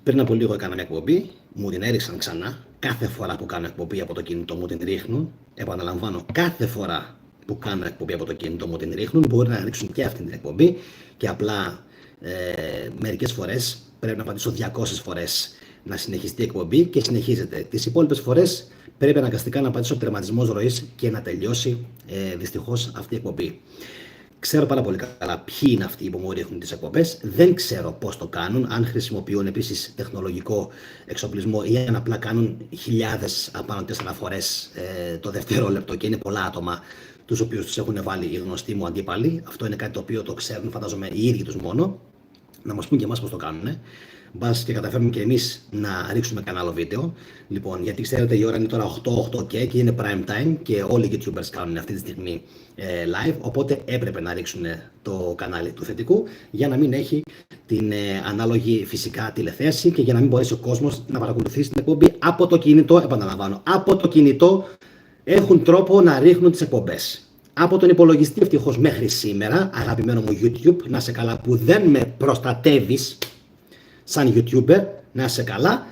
Πριν από λίγο έκανα μια εκπομπή, μου την έριξαν ξανά. Κάθε φορά που κάνω εκπομπή από το κινητό μου την ρίχνουν. Επαναλαμβάνω, κάθε φορά που κάνω εκπομπή από το κινητό μου την ρίχνουν. Μπορεί να ρίξουν και αυτή την εκπομπή και απλά μερικές φορές πρέπει να πατήσω 200 φορές να συνεχιστεί η εκπομπή και συνεχίζεται. Τις υπόλοιπες φορές πρέπει αναγκαστικά να πατήσω τερματισμός ροής και να τελειώσει δυστυχώς αυτή η εκπομπή. Ξέρω πάρα πολύ καλά ποιοι είναι αυτοί που μου ρίχνουν τις εκπομπές. Δεν ξέρω πώς το κάνουν, αν χρησιμοποιούν επίσης τεχνολογικό εξοπλισμό ή αν απλά κάνουν χιλιάδες απάνω αναφορές το δευτερόλεπτο και είναι πολλά άτομα τους οποίους τους έχουν βάλει οι γνωστοί μου αντίπαλοι. Αυτό είναι κάτι το οποίο το ξέρουν, φαντάζομαι, οι ίδιοι τους μόνο. Να μας πούν και εμάς πώς το κάνουν. Μπας και καταφέρουμε και εμείς να ρίξουμε κανένα άλλο βίντεο. Λοιπόν, γιατί ξέρετε η ώρα είναι τώρα 8 και είναι prime time και όλοι οι YouTubers κάνουν αυτή τη στιγμή live. Οπότε έπρεπε να ρίξουν το κανάλι του Θετικού για να μην έχει την ανάλογη φυσικά τηλεθέαση και για να μην μπορέσει ο κόσμος να παρακολουθήσει την εκπομπή από το κινητό. Επαναλαμβάνω, από το κινητό έχουν τρόπο να ρίχνουν τις εκπομπές. Από τον υπολογιστή ευτυχώς μέχρι σήμερα, αγαπημένο μου YouTube, να σε καλά που δεν με προστατεύεις σαν YouTuber, να είσαι καλά.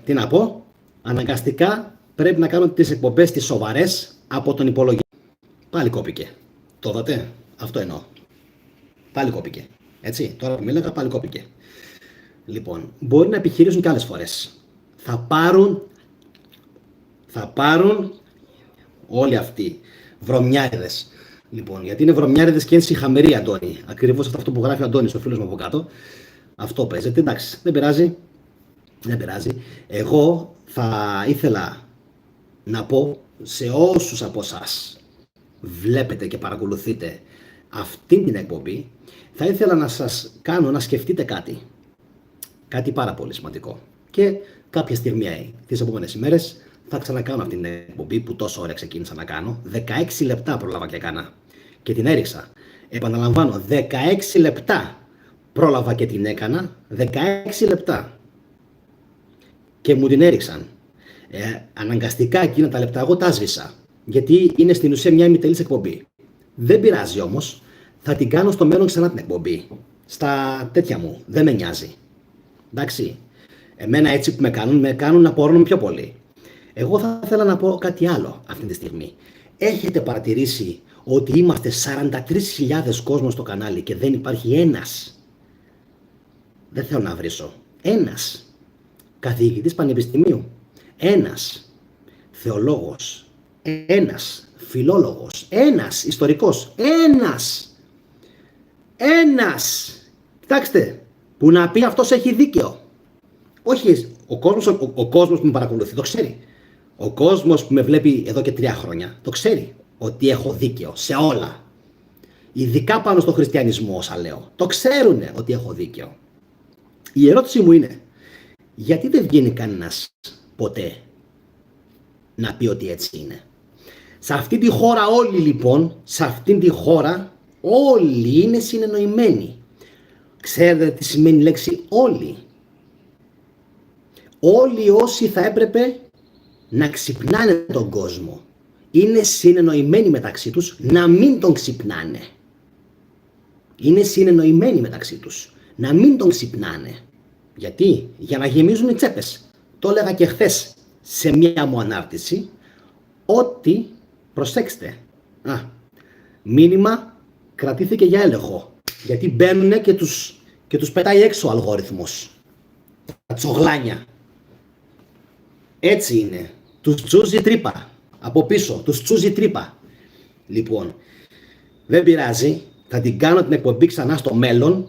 Τι να πω, αναγκαστικά πρέπει να κάνω τις εκπομπές τις σοβαρές από τον υπολογιστή. Πάλι κόπηκε. Το είδατε, αυτό εννοώ. Πάλι κόπηκε. Έτσι, τώρα που μίλαγα πάλι κόπηκε. Λοιπόν, μπορεί να επιχειρήσουν και άλλες φορές. Θα πάρουν όλοι αυτοί βρωμιάριδες. Λοιπόν, γιατί είναι βρωμιάριδες και είναι σιχαμεροί, Αντώνη. Ακριβώς αυτό που γράφει ο Αντώνης, ο φίλος μου από κάτω. Αυτό παίζεται, εντάξει, δεν πειράζει. Δεν πειράζει. Εγώ θα ήθελα να πω σε όσους από εσάς βλέπετε και παρακολουθείτε αυτήν την εκπομπή, θα ήθελα να σας κάνω να σκεφτείτε κάτι. Κάτι πάρα πολύ σημαντικό. Και κάποια στιγμή τις επόμενες ημέρες θα ξανακάνω αυτήν την εκπομπή που τόσο ώρα ξεκίνησα να κάνω. 16 λεπτά πρόλαβα και έκανα. Και την έριξα. Επαναλαμβάνω, 16 λεπτά πρόλαβα και την έκανα. 16 λεπτά. Και μου την έριξαν. Αναγκαστικά εκείνα τα λεπτά εγώ τα σβήσα. Γιατί είναι στην ουσία μια ημιτελής εκπομπή. Δεν πειράζει όμως. Θα την κάνω στο μέλλον ξανά την εκπομπή. Στα τέτοια μου. Δεν με νοιάζει. Εντάξει. Εμένα έτσι που με κάνουν να πορώνω πιο πολύ. Εγώ θα ήθελα να πω κάτι άλλο αυτή τη στιγμή. Έχετε παρατηρήσει ότι είμαστε 43.000 κόσμος στο κανάλι και δεν υπάρχει ένας. Δεν θέλω να βρίσω. Ένας καθηγητής πανεπιστημίου. Ένας θεολόγος. Ένας φιλόλογος. Ένας ιστορικός. Ένας. Κοιτάξτε, που να πει αυτός έχει δίκαιο. Όχι, ο κόσμος που με παρακολουθεί το ξέρει. Ο κόσμος που με βλέπει εδώ και 3 χρόνια το ξέρει ότι έχω δίκαιο σε όλα. Ειδικά πάνω στο χριστιανισμό όσα λέω. Το ξέρουνε ότι έχω δίκαιο. Η ερώτηση μου είναι, γιατί δεν βγαίνει κανένας ποτέ να πει ότι έτσι είναι. Σε αυτή τη χώρα όλοι λοιπόν, σε αυτή τη χώρα όλοι είναι συνεννοημένοι. Ξέρετε τι σημαίνει η λέξη όλοι. Όλοι όσοι θα έπρεπε να ξυπνάνε τον κόσμο είναι συνεννοημένοι μεταξύ τους να μην τον ξυπνάνε. Είναι συνεννοημένοι μεταξύ τους να μην τον ξυπνάνε. Γιατί? Για να γεμίζουν οι τσέπες. Το έλεγα και χθες σε μια μου ανάρτηση ότι, προσέξτε, μήνυμα κρατήθηκε για έλεγχο. Γιατί μπαίνουν και τους πετάει έξω ο αλγόριθμος. Τα τσογλάνια. Έτσι είναι. Τους τσούζει τρύπα. Από πίσω. Τους τσούζει τρύπα. Λοιπόν, δεν πειράζει. Θα την κάνω την εκπομπή ξανά στο μέλλον.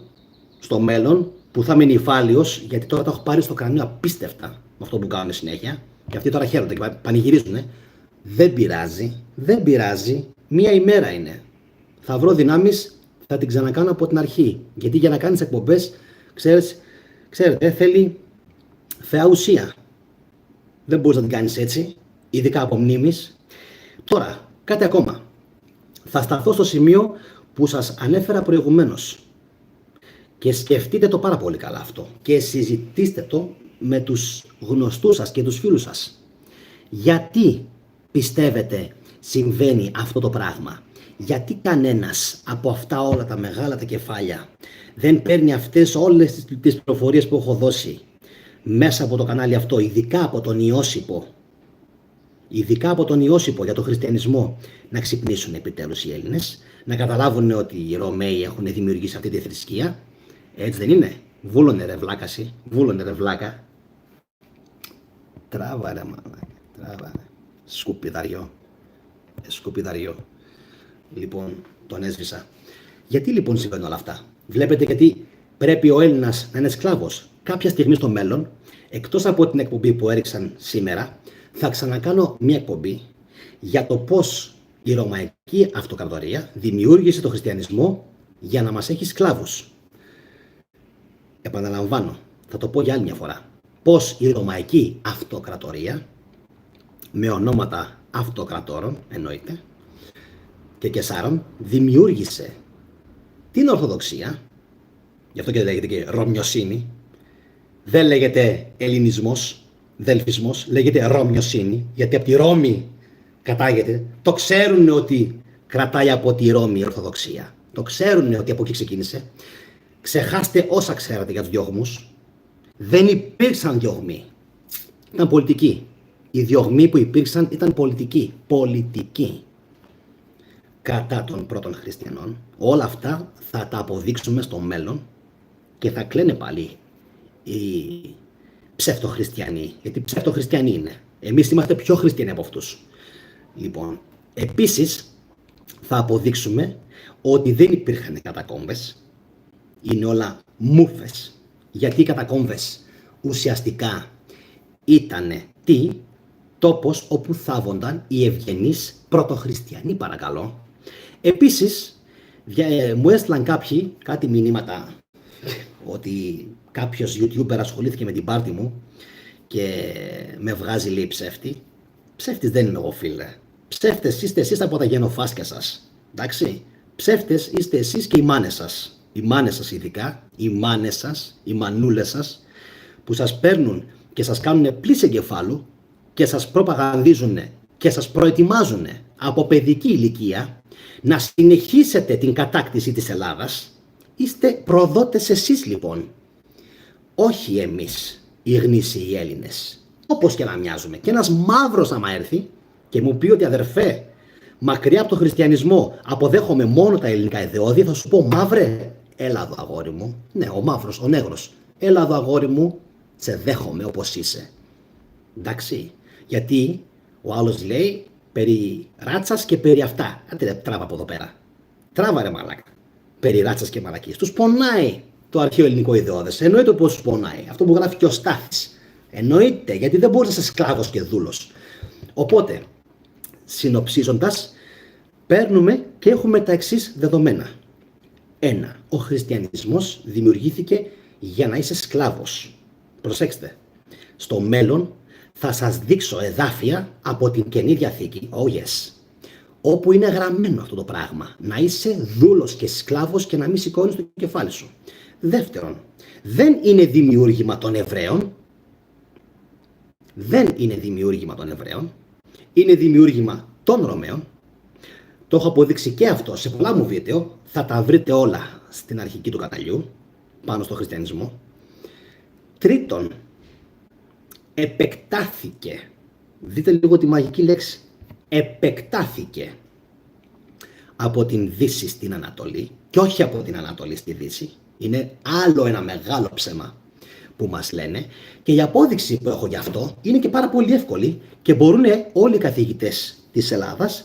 Στο μέλλον που θα είμαι νυφάλιος. Γιατί τώρα τα έχω πάρει στο κρανίο απίστευτα. Με αυτό που κάνουν συνέχεια. Και αυτοί τώρα χαίρονται και πανηγυρίζουν. Δεν πειράζει. Δεν πειράζει. Μία ημέρα είναι. Θα βρω δυνάμεις. Θα την ξανακάνω από την αρχή. Γιατί για να κάνεις εκπομπές, ξέρετε, θέλει θεά ουσία. Δεν μπορείς να την κάνεις έτσι, ειδικά από μνήμης. Τώρα, κάτι ακόμα. Θα σταθώ στο σημείο που σας ανέφερα προηγουμένως. Και σκεφτείτε το πάρα πολύ καλά αυτό. Και συζητήστε το με τους γνωστούς σας και τους φίλους σας. Γιατί πιστεύετε συμβαίνει αυτό το πράγμα? Γιατί κανένας από αυτά όλα τα μεγάλα τα κεφάλια δεν παίρνει αυτές όλες τις πληροφορίες που έχω δώσει μέσα από το κανάλι αυτό, ειδικά από τον Ιώσυπο για τον χριστιανισμό, να ξυπνήσουν επιτέλους οι Έλληνες, να καταλάβουν ότι οι Ρωμαίοι έχουν δημιουργήσει αυτή τη θρησκεία. Έτσι δεν είναι? Βούλωνε ρε βλάκαση, βούλωνε ρε βλάκα. Τράβα ρε μαλάκα, τράβα ρε. Σκουπιδαριό. Λοιπόν, τον έσβησα. Γιατί λοιπόν συμβαίνουν όλα αυτά? Βλέπετε γιατί πρέπει ο Έλληνας να είναι σκλάβος? Κάποια στιγμή στο μέλλον, εκτός από την εκπομπή που έριξαν σήμερα, θα ξανακάνω μια εκπομπή για το πώς η Ρωμαϊκή Αυτοκρατορία δημιούργησε τον χριστιανισμό για να μας έχει σκλάβους. Επαναλαμβάνω, θα το πω για άλλη μια φορά. Πώς η Ρωμαϊκή Αυτοκρατορία, με ονόματα αυτοκρατόρων εννοείται, και κεσάρων, δημιούργησε την Ορθοδοξία. Γι' αυτό και δεν λέγεται και Ρωμιοσύνη. Δεν λέγεται Ελληνισμός, Δελφισμός, λέγεται Ρωμιοσύνη, γιατί από τη Ρώμη κατάγεται. Το ξέρουν ότι κρατάει από τη Ρώμη η Ορθοδοξία. Το ξέρουν ότι από εκεί ξεκίνησε. Ξεχάστε όσα ξέρατε για τους διωγμούς. Δεν υπήρξαν διωγμοί. Ήταν πολιτικοί. Οι διωγμοί που υπήρξαν ήταν πολιτικοί. Κατά των πρώτων χριστιανών. Όλα αυτά θα τα αποδείξουμε στο μέλλον και θα κλαίνε πάλι οι ψευτοχριστιανοί. Γιατί ψευτοχριστιανοί είναι. Εμείς είμαστε πιο χριστιανοί από αυτούς. Λοιπόν, επίσης θα αποδείξουμε ότι δεν υπήρχαν κατακόμβες. Είναι όλα μούφες. Γιατί οι κατακόμβες ουσιαστικά ήτανε τόπος όπου θάβονταν οι ευγενείς πρωτοχριστιανοί, παρακαλώ. Επίσης, μου έστειλαν κάποιοι κάτι μηνύματα ότι κάποιος YouTuber ασχολήθηκε με την πάρτι μου και με βγάζει λέει ψεύτη. Ψεύτης δεν είμαι εγώ, φίλε. Ψεύτες είστε εσείς από τα γενοφάσκια σας. Εντάξει. Ψεύτες είστε εσείς και οι μάνες σας. Οι μάνες σας ειδικά, οι μάνες σας, οι μανούλες σας, που σας παίρνουν και σας κάνουν πλήση εγκεφάλου και σας προπαγανδίζουν και σας προετοιμάζουν από παιδική ηλικία να συνεχίσετε την κατάκτηση της Ελλάδας. Είστε προδότες εσείς λοιπόν. Όχι εμείς, οι γνήσιοι Έλληνες. Όπως και να μοιάζουμε. Και ένας μαύρος άμα έρθει και μου πει ότι αδερφέ, μακριά από τον χριστιανισμό αποδέχομαι μόνο τα ελληνικά ιδεώδη, θα σου πω μαύρε, έλα εδώ αγόρι μου. Ναι, ο μαύρος, ο νέγρος. Έλα εδώ αγόρι μου, σε δέχομαι όπως είσαι. Εντάξει, γιατί ο άλλος λέει περί ράτσας και περί αυτά. Άντε ρε, τράβα από εδώ πέρα. Τράβα ρε μαλάκα. Περί ράτσας και μαλακίας. Τους πονάει το αρχαίο ελληνικό ιδεώδες. Εννοείται πως τους πονάει. Αυτό που γράφει και ο Στάθης. Εννοείται, γιατί δεν μπορείς να είσαι σκλάβος και δούλος. Οπότε, συνοψίζοντας, παίρνουμε και έχουμε τα εξής δεδομένα. 1. Ο χριστιανισμός δημιουργήθηκε για να είσαι σκλάβος. Προσέξτε. Στο μέλλον θα σας δείξω εδάφια από την Καινή Διαθήκη, oh yes, όπου είναι γραμμένο αυτό το πράγμα. Να είσαι δούλος και σκλάβος και να μην σηκώνεις το κεφάλι σου. Δεύτερον, δεν είναι δημιούργημα των Εβραίων. Δεν είναι δημιούργημα των Εβραίων. Είναι δημιούργημα των Ρωμαίων. Το έχω αποδείξει και αυτό σε πολλά μου βίντεο. Θα τα βρείτε όλα στην αρχική του καναλιού, πάνω στο χριστιανισμό. Τρίτον, επεκτάθηκε. Δείτε λίγο τη μαγική λέξη. Επεκτάθηκε από την Δύση στην Ανατολή και όχι από την Ανατολή στη Δύση. Είναι άλλο ένα μεγάλο ψέμα που μας λένε και η απόδειξη που έχω γι' αυτό είναι και πάρα πολύ εύκολη και μπορούν όλοι οι καθηγητές της Ελλάδας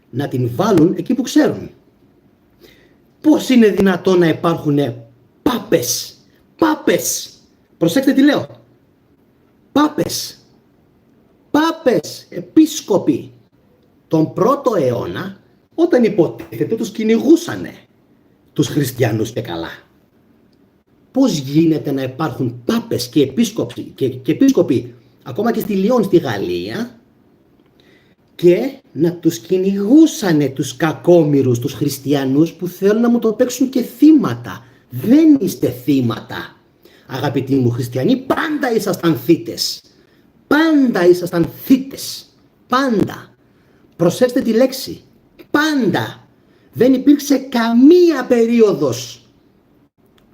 να την βάλουν εκεί που ξέρουν. Πώς είναι δυνατόν να υπάρχουν πάπες, προσέξτε τι λέω, πάπες, επίσκοποι τον πρώτο αιώνα, όταν υποτίθεται τους κυνηγούσανε τους χριστιανούς και καλά. Πώς γίνεται να υπάρχουν πάπες και επίσκοποι ακόμα και στη Λιόν στη Γαλλία και να τους κυνηγούσανε τους κακόμοιρους, τους χριστιανούς που θέλουν να μου το παίξουν και θύματα. Δεν είστε θύματα, αγαπητοί μου χριστιανοί, πάντα ήσασταν θύτες. Πάντα ήσασταν θύτες. Πάντα. Προσέξτε τη λέξη. Πάντα. Δεν υπήρξε καμία περίοδος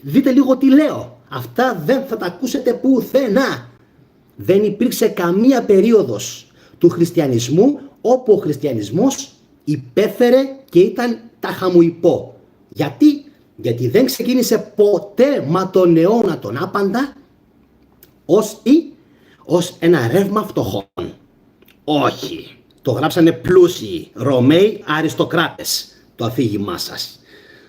δείτε λίγο τι λέω. Αυτά δεν θα τα ακούσετε πουθενά. Δεν υπήρξε καμία περίοδος του χριστιανισμού όπου ο χριστιανισμός υπέφερε και ήταν τα χαμουϊπό. Γιατί δεν ξεκίνησε ποτέ μα τον αιώνα τον άπαντα ως ένα ρεύμα φτωχών. Όχι. Το γράψανε πλούσιοι Ρωμαίοι αριστοκράτες το αφήγημά σας.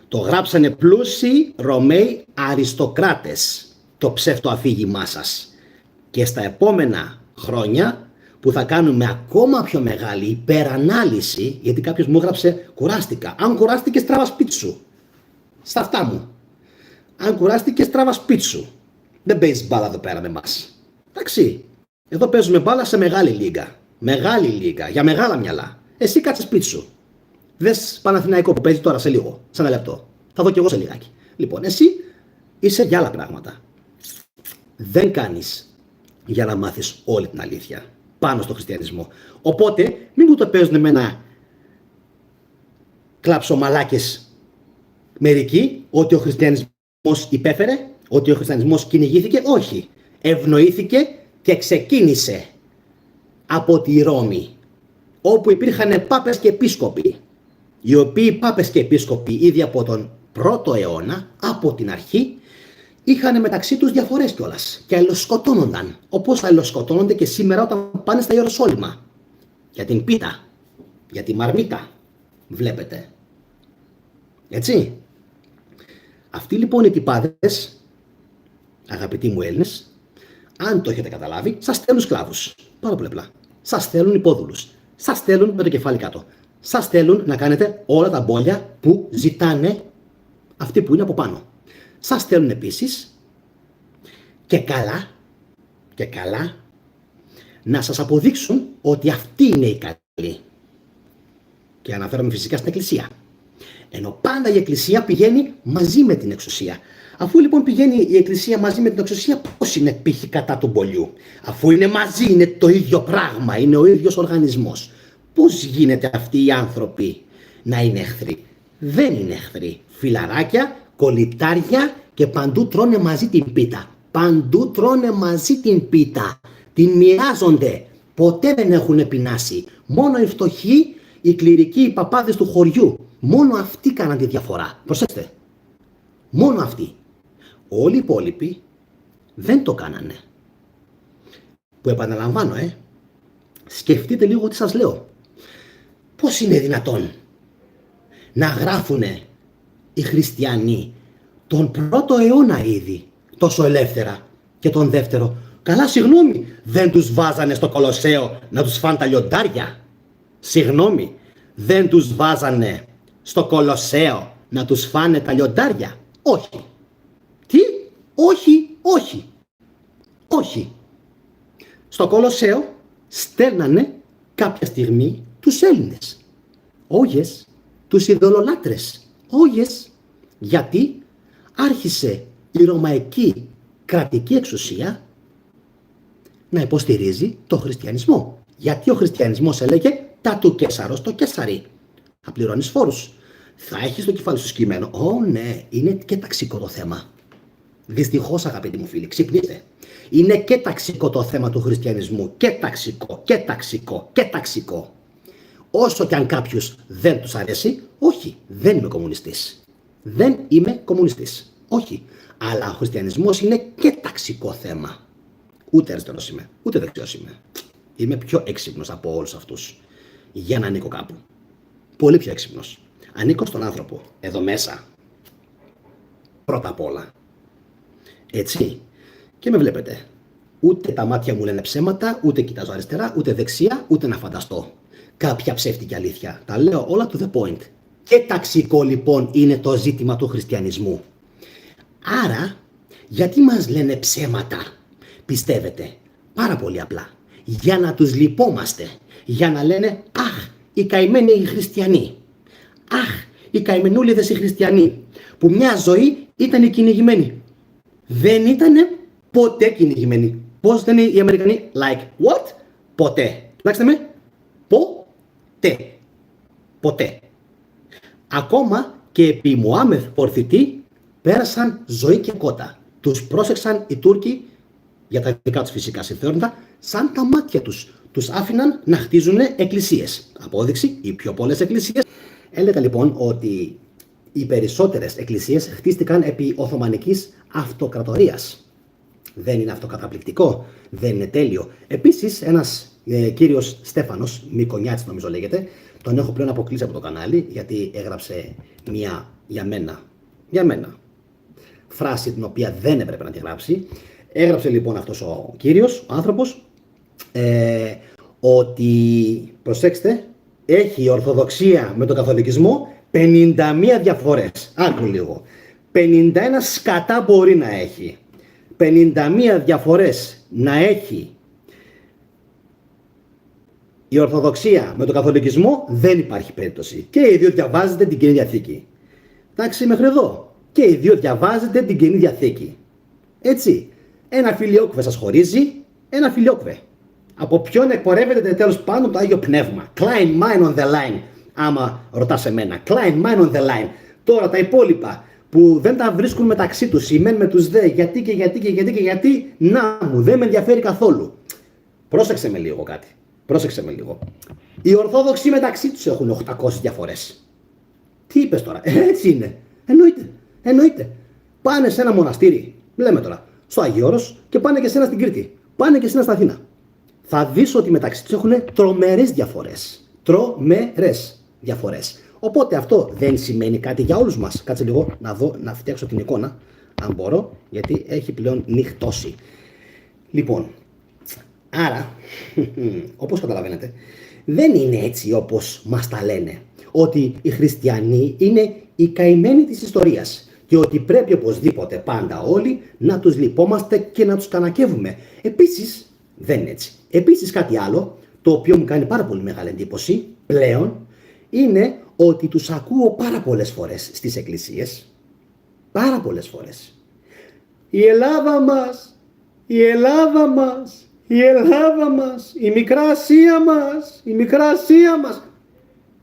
Το γράψανε πλούσιοι Ρωμαίοι αριστοκράτες το ψεύτο αφήγημά σας. Και στα επόμενα χρόνια που θα κάνουμε ακόμα πιο μεγάλη υπερανάλυση, γιατί κάποιος μου έγραψε κουράστηκα. Αν κουράστηκες τράβα σπίτι σου. Στα αυτά μου. Αν κουράστηκες τράβα σπίτι σου. Δεν παίζεις μπάλα εδώ πέρα με μας. Εντάξει. Εδώ παίζουμε μπάλα σε μεγάλη λίγα. Μεγάλη λίγα. Για μεγάλα μυαλά. Εσύ κάτσε σπίτι σου. Δες Παναθηναϊκό που παίζει τώρα σε λίγο. Σε ένα λεπτό. Θα δω κι εγώ σε λιγάκι. Λοιπόν, εσύ είσαι για άλλα πράγματα. Δεν κάνεις για να μάθεις όλη την αλήθεια πάνω στο χριστιανισμό. Οπότε μην μου το παίζουν με ένα κλάψο μαλάκες μερικοί ότι ο χριστιανισμός υπέφερε, ότι ο χριστιανισμός κυνηγήθηκε. Όχι. Ευνοήθηκε και ξεκίνησε από τη Ρώμη, όπου υπήρχαν πάπες και επίσκοποι, οι οποίοι πάπες και επίσκοποι ήδη από τον 1ο αιώνα, από την αρχή, είχαν μεταξύ τους διαφορές κιόλας και αλληλοσκοτώνονταν, όπως αλληλοσκοτώνονται και σήμερα όταν πάνε στα Ιεροσόλυμα. Για την πίτα, για τη μαρμίτα, βλέπετε. Έτσι. Αυτοί λοιπόν οι τυπάδες, αγαπητοί μου Έλληνες, αν το έχετε καταλάβει, σας στέλνουν σκλάβους. Πάρα πολύ απλά. Σας στέλνουν υπόδουλους. Σας στέλνουν με το κεφάλι κάτω. Σας στέλνουν να κάνετε όλα τα μπόλια που ζητάνε αυτοί που είναι από πάνω. Σας στέλνουν επίσης και καλά να σας αποδείξουν ότι αυτοί είναι οι καλοί. Και αναφέρομαι φυσικά στην Εκκλησία. Ενώ πάντα η Εκκλησία πηγαίνει μαζί με την εξουσία. Αφού λοιπόν πηγαίνει η Εκκλησία μαζί με την εξουσία, πώς είναι π.χ. κατά του μπολιού? Αφού είναι μαζί, είναι το ίδιο πράγμα, είναι ο ίδιος οργανισμός. Πώς γίνεται αυτοί οι άνθρωποι να είναι εχθροί? Δεν είναι εχθροί. Φιλαράκια, κολλητάρια και παντού τρώνε μαζί την πίτα. Παντού τρώνε μαζί την πίτα. Την μοιράζονται. Ποτέ δεν έχουν πεινάσει. Μόνο οι φτωχοί, οι κληρικοί, οι παπάδες του χωριού. Μόνο αυτοί κάναν τη διαφορά. Προσέξτε. Μόνο αυτοί. Όλοι οι υπόλοιποι δεν το κάνανε. Που επαναλαμβάνω, σκεφτείτε λίγο τι σας λέω. Πώς είναι δυνατόν να γράφουνε οι χριστιανοί τον 1ο αιώνα ήδη τόσο ελεύθερα και τον 2ο? Καλά, συγγνώμη, δεν τους βάζανε στο Κολοσσέο να τους φάνε τα λιοντάρια? Συγγνώμη, δεν τους βάζανε στο Κολοσσέο να τους φάνε τα λιοντάρια? Όχι. Τι? Όχι. Στο Κολοσσέο στέλνανε κάποια στιγμή τους Έλληνες. Yes, τους ειδωλολάτρες. Yes. Γιατί άρχισε η ρωμαϊκή κρατική εξουσία να υποστηρίζει το χριστιανισμό. Γιατί ο χριστιανισμός έλεγε τα του Καίσαρος το Καίσαρι. Θα πληρώνεις φόρους. Θα έχεις το κεφάλι σου σκυμμένο. Ναι, είναι και ταξικό το θέμα. Δυστυχώς, αγαπητοί μου φίλοι, ξυπνήστε. Είναι και ταξικό το θέμα του χριστιανισμού. Και ταξικό. Όσο κι αν κάποιους δεν τους αρέσει, όχι, δεν είμαι κομμουνιστής. Όχι. Αλλά ο χριστιανισμός είναι και ταξικό θέμα. Ούτε αριστερός είμαι, ούτε δεξιός είμαι. Είμαι πιο έξυπνος από όλους αυτούς. Για να ανήκω κάπου. Πολύ πιο έξυπνος. Ανήκω στον άνθρωπο, εδώ μέσα. Πρώτα απ' όλα. Έτσι. Και με βλέπετε. Ούτε τα μάτια μου λένε ψέματα, ούτε κοιτάζω αριστερά, ούτε δεξιά, ούτε να φανταστώ κάποια ψεύτικη αλήθεια. Τα λέω όλα to the point. Και ταξικό λοιπόν είναι το ζήτημα του χριστιανισμού. Άρα, γιατί μας λένε ψέματα? Πιστεύετε? Πάρα πολύ απλά. Για να τους λυπόμαστε. Για να λένε αχ, οι καημένοι οι χριστιανοί. Αχ, οι καημενούλιδες οι χριστιανοί. Που μια ζωή ήταν οι κυνηγημένοι. Δεν ήτανε ποτέ κυνηγημένοι. Πώς λένε οι Αμερικανοί? Like what? Ποτέ. Κοιτάξτε με. Ποτέ. Ακόμα και επί Μωάμεθ ορθητή πέρασαν ζωή και κότα. Τους πρόσεξαν οι Τούρκοι για τα δικά τους φυσικά συμφέροντα, σαν τα μάτια τους. Τους άφηναν να χτίζουν εκκλησίες. Απόδειξη, οι πιο πολλές εκκλησίες. Έλεγα λοιπόν ότι οι περισσότερες εκκλησίες χτίστηκαν επί Οθωμανικής Αυτοκρατορίας. Δεν είναι αυτοκαταπληκτικό, δεν είναι τέλειο. Επίσης, ένας κύριος Στέφανος, Μικονιάτης νομίζω λέγεται, τον έχω πλέον αποκλείσει από το κανάλι, γιατί έγραψε μια για μένα φράση την οποία δεν έπρεπε να τη γράψει. Έγραψε λοιπόν αυτός ο κύριος, ο άνθρωπος, ότι, προσέξτε, έχει η Ορθοδοξία με τον Καθολικισμό 51 διαφορές. Άκου λίγο. 51 σκατά μπορεί να έχει. 51 διαφορές να έχει η Ορθοδοξία με τον Καθολικισμό, δεν υπάρχει περίπτωση. Και οι δύο διαβάζετε την Καινή Διαθήκη. Εντάξει, μέχρι εδώ. Και οι δύο διαβάζετε την Καινή Διαθήκη. Έτσι. Ένα φιλιόκβε σας χωρίζει, ένα φιλιόκβε. Από ποιον εκπορεύεται τέλος πάντων το Άγιο Πνεύμα. Klein mind on the line, άμα ρωτάς εμένα. Klein mind on the line. Τώρα τα υπόλοιπα που δεν τα βρίσκουν μεταξύ τους, οι μεν με τους δε, γιατί, να μου, δεν με ενδιαφέρει καθόλου. Πρόσεξε με λίγο κάτι. Πρόσεξε με λίγο. Οι Ορθόδοξοι μεταξύ τους έχουν 800 διαφορές. Τι είπες τώρα, έτσι είναι. Εννοείται. Πάνε σε ένα μοναστήρι, λέμε τώρα, στο Άγιο Όρος και πάνε και σε ένα στην Κρήτη. Πάνε και σε ένα στην Αθήνα. Θα δεις ότι μεταξύ τους έχουν τρομερές διαφορές. Τρομερές διαφορές. Οπότε αυτό δεν σημαίνει κάτι για όλους μας. Κάτσε λίγο να δω, να φτιάξω την εικόνα, αν μπορώ, γιατί έχει πλέον νυχτώσει. Λοιπόν, άρα, όπως καταλαβαίνετε, δεν είναι έτσι όπως μας τα λένε. Ότι οι χριστιανοί είναι οι καημένοι της ιστορίας και ότι πρέπει οπωσδήποτε πάντα όλοι να τους λυπόμαστε και να τους κανακεύουμε. Επίσης, δεν είναι έτσι. Επίσης κάτι άλλο, το οποίο μου κάνει πάρα πολύ μεγάλη εντύπωση πλέον, είναι ότι τους ακούω πάρα πολλές φορές στις εκκλησίες. Πάρα πολλές φορές. Η Ελλάδα μας, η Ελλάδα μας, η Ελλάδα μας, η Μικρά Ασία μας, η Μικρά Ασία μας.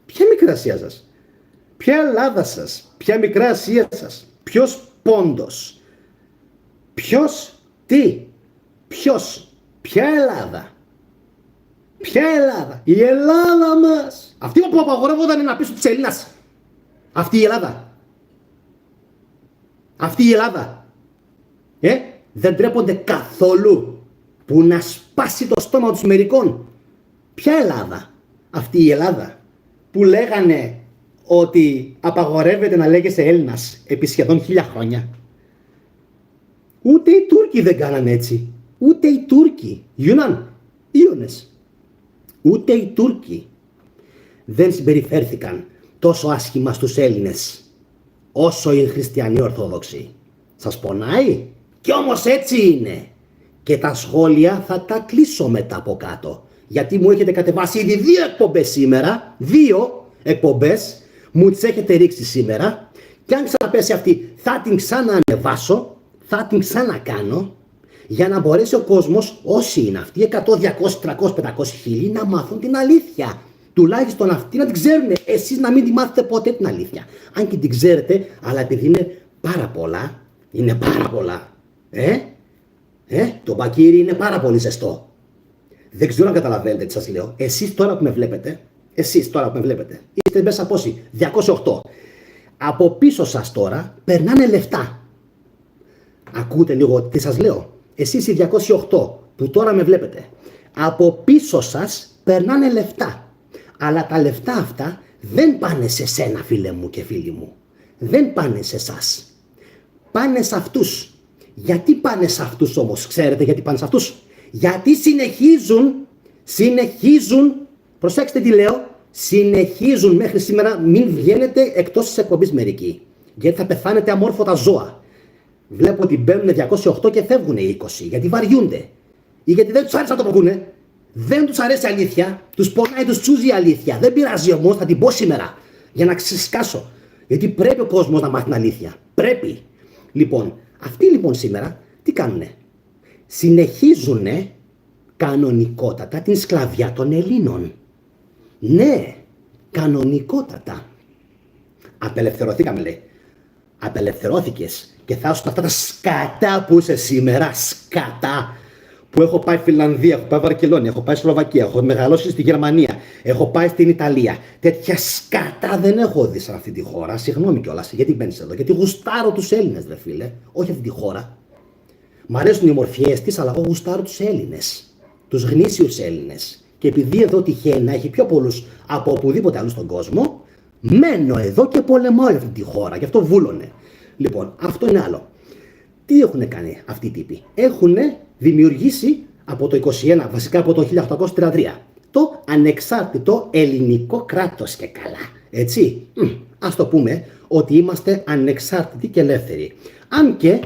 Ποια Μικρά Ασία σας? Ποια Ελλάδα σας? Ποια Μικρά Ασία σας? Ποιος Πόντος? Ποιος τι? Ποιος? Ποια Ελλάδα? Ποια Ελλάδα? Η Ελλάδα μας. Αυτή που απαγορεύονταν να πεις της Ελλήνας. Αυτή η Ελλάδα. Αυτή η Ελλάδα. Δεν τρέπονται καθόλου που να σπάσει το στόμα τους μερικών. Ποια Ελλάδα? Αυτή η Ελλάδα που λέγανε ότι απαγορεύεται να λέγεσαι Έλληνας επί σχεδόν 1000 χρόνια. Ούτε οι Τούρκοι δεν κάνανε έτσι. Ούτε οι Τούρκοι. Ιώνες. Ούτε οι Τούρκοι δεν συμπεριφέρθηκαν τόσο άσχημα στους Έλληνες όσο οι χριστιανοί Ορθόδοξοι. Σας πονάει? Κι όμως έτσι είναι. Και τα σχόλια θα τα κλείσω μετά από κάτω. Γιατί μου έχετε κατεβάσει ήδη 2 εκπομπές σήμερα. 2 εκπομπές μου τις έχετε ρίξει σήμερα. Και αν ξαναπέσει αυτή θα την ξαναανεβάσω, θα την ξανακάνω, για να μπορέσει ο κόσμος, όσοι είναι αυτοί, 100, 200, 300, 500 χίλιοι, να μάθουν την αλήθεια. Τουλάχιστον αυτοί να την ξέρουν. Εσείς να μην τη μάθετε ποτέ την αλήθεια. Αν και την ξέρετε, αλλά επειδή είναι πάρα πολλά, το μπακίρι είναι πάρα πολύ ζεστό. Δεν ξέρω αν καταλαβαίνετε τι σας λέω. Εσείς τώρα που με βλέπετε, είστε μέσα από όσοι, 208. Από πίσω σας τώρα περνάνε λεφτά. Ακούτε λίγο τι σας λέω. Εσείς οι 208 που τώρα με βλέπετε, από πίσω σας περνάνε λεφτά. Αλλά τα λεφτά αυτά δεν πάνε σε σένα, φίλε μου και φίλοι μου. Δεν πάνε σε εσάς. Πάνε σε αυτούς. Γιατί πάνε σε αυτούς όμως? Ξέρετε γιατί πάνε σε αυτούς? Γιατί συνεχίζουν, προσέξτε τι λέω, συνεχίζουν μέχρι σήμερα, μην βγαίνετε εκτός της εκπομπής μερικοί. Γιατί θα πεθάνετε αμόρφωτα ζώα. Βλέπω ότι μπαίνουν 208 και φεύγουν 20, γιατί βαριούνται. Ή γιατί δεν τους άρεσε να το πούνε. Δεν τους αρέσει η αλήθεια, τους πονάει, τους τσούζει η αλήθεια. Δεν πειράζει όμως, θα την πω σήμερα, για να ξεσκάσω. Γιατί πρέπει ο κόσμος να μάθει την αλήθεια. Πρέπει. Λοιπόν, αυτοί λοιπόν σήμερα τι κάνουνε? Συνεχίζουνε κανονικότατα την σκλαβιά των Ελλήνων. Ναι, κανονικότατα. Απελευθερωθήκαμε, λέει. Απελευθερώθηκες και θα ήσουν αυτά τα σκατά που είσαι σήμερα, σκατά, που έχω πάει Φιλανδία, έχω πάει Βαρκελόνη, έχω πάει Σλοβακία, έχω μεγαλώσει στη Γερμανία, έχω πάει στην Ιταλία. Τέτοια σκατά δεν έχω δει σε αυτή τη χώρα. Συγγνώμη κιόλας, γιατί μπαίνεις εδώ, γιατί γουστάρω τους Έλληνες, ρε φίλε, όχι αυτή τη χώρα. Μ' αρέσουν οι ομορφιές της, αλλά εγώ γουστάρω τους Έλληνες, τους γνήσιους Έλληνες. Και επειδή εδώ τυχαίνει να έχει πιο πολλούς από οπουδήποτε αλλού στον κόσμο, μένω εδώ και πολεμάω για αυτή τη χώρα, γι' αυτό βούλωνε. Λοιπόν, αυτό είναι άλλο. Τι έχουν κάνει αυτοί οι τύποι? Έχουν δημιουργήσει από το 21, βασικά από το 1833, το ανεξάρτητο ελληνικό κράτος και καλά. Έτσι, ας το πούμε ότι είμαστε ανεξάρτητοι και ελεύθεροι. Αν και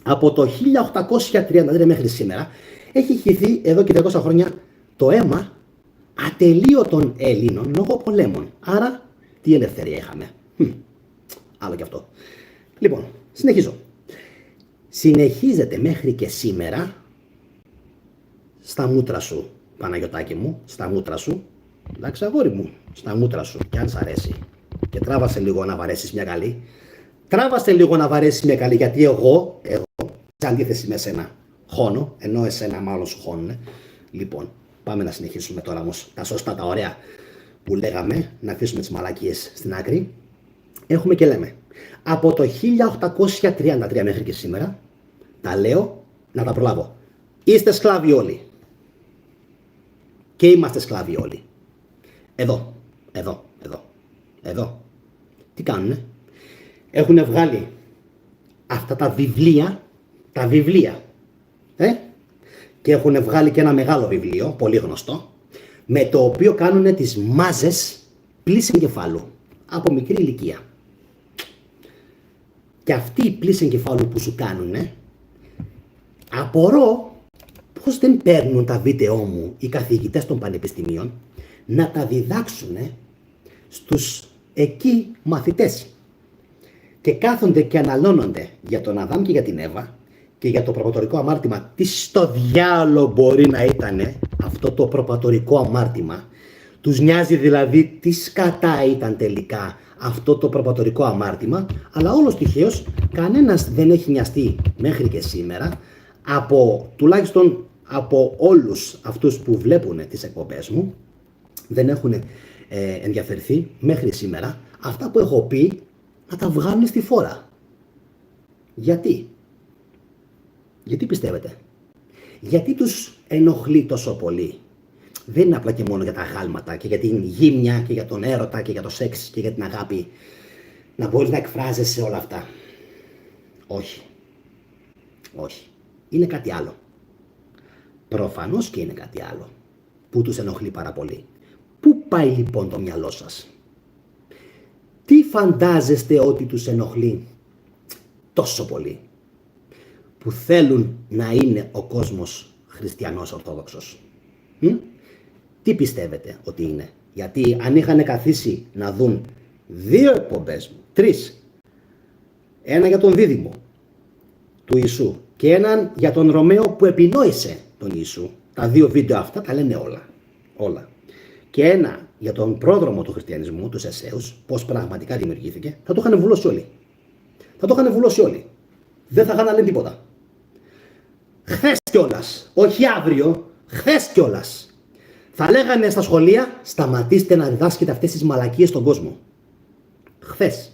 από το 1833 μέχρι σήμερα έχει χυθεί εδώ και 200 χρόνια το αίμα ατελείωτων Ελλήνων λόγω πολέμων. Άρα, τι ελευθερία είχαμε? Άλλο κι αυτό. Λοιπόν, συνεχίζω. Συνεχίζεται μέχρι και σήμερα στα μούτρα σου, Παναγιωτάκη μου, στα μούτρα σου. Εντάξει, αγόρι μου, στα μούτρα σου, κι αν σ' αρέσει. Και τράβασε λίγο να βαρέσεις μια καλή. Τράβασε λίγο να βαρέσεις μια καλή, γιατί εγώ, σε αντίθεση με εσένα, χώνω, ενώ εσένα μάλλον σου χώνουνε. Λοιπόν, πάμε να συνεχίσουμε τώρα όμως τα σωστά, τα ωραία που λέγαμε, να αφήσουμε τις μαλακίες στην άκρη. Έχουμε και λέμε, από το 1833 μέχρι και σήμερα, τα λέω να τα προλάβω. Είστε σκλάβοι όλοι. Και είμαστε σκλάβοι όλοι. Εδώ. Τι κάνουνε? Έχουν βγάλει αυτά τα βιβλία, και έχουν βγάλει και ένα μεγάλο βιβλίο, πολύ γνωστό, με το οποίο κάνουνε τις μάζες πλήση εγκεφάλου, από μικρή ηλικία. Και αυτή η πλήση εγκεφάλου που σου κάνουνε, απορώ πώς δεν παίρνουν τα βίντεό μου οι καθηγητές των πανεπιστημίων να τα διδάξουνε στους εκεί μαθητές. Και κάθονται και αναλώνονται για τον Αδάμ και για την Εύα και για το προπατορικό αμάρτημα. Τι στο διάολο μπορεί να ήταν αυτό το προπατορικό αμάρτημα? Τους νοιάζει δηλαδή τι σκατά ήταν τελικά αυτό το προπατορικό αμάρτημα, αλλά όλος τυχαίως κανένας δεν έχει νοιαστεί μέχρι και σήμερα, τουλάχιστον από όλους αυτούς που βλέπουν τις εκπομπές μου, δεν έχουν ενδιαφερθεί μέχρι σήμερα αυτά που έχω πει να τα βγάλουν στη φόρα. Γιατί πιστεύετε? Γιατί τους ενοχλεί τόσο πολύ? Δεν είναι απλά και μόνο για τα γάλματα και για την γύμνια και για τον έρωτα και για το σεξ και για την αγάπη, να μπορείς να εκφράζεσαι όλα αυτά. Όχι. Είναι κάτι άλλο. Προφανώς και είναι κάτι άλλο που τους ενοχλεί πάρα πολύ. Πού πάει λοιπόν το μυαλό σας? Τι φαντάζεστε ότι τους ενοχλεί τόσο πολύ, που θέλουν να είναι ο κόσμος χριστιανός ορθόδοξος? Τι πιστεύετε ότι είναι? Γιατί αν είχαν καθίσει να δουν 2 εκπομπές μου, 3, ένα για τον δίδυμο του Ιησού και έναν για τον Ρωμαίο που επινόησε τον Ιησού, τα 2 βίντεο αυτά τα λένε όλα. Και ένα για τον πρόδρομο του χριστιανισμού, τους Εσέους, πώς πραγματικά δημιουργήθηκε, θα το είχαν βουλώσει όλοι. Δεν θα είχαν να λένε τίποτα. Χθες κιόλας, όχι αύριο, χθες κιόλας, θα λέγανε στα σχολεία, σταματήστε να διδάσκετε αυτές τις μαλακίες στον κόσμο. Χθες.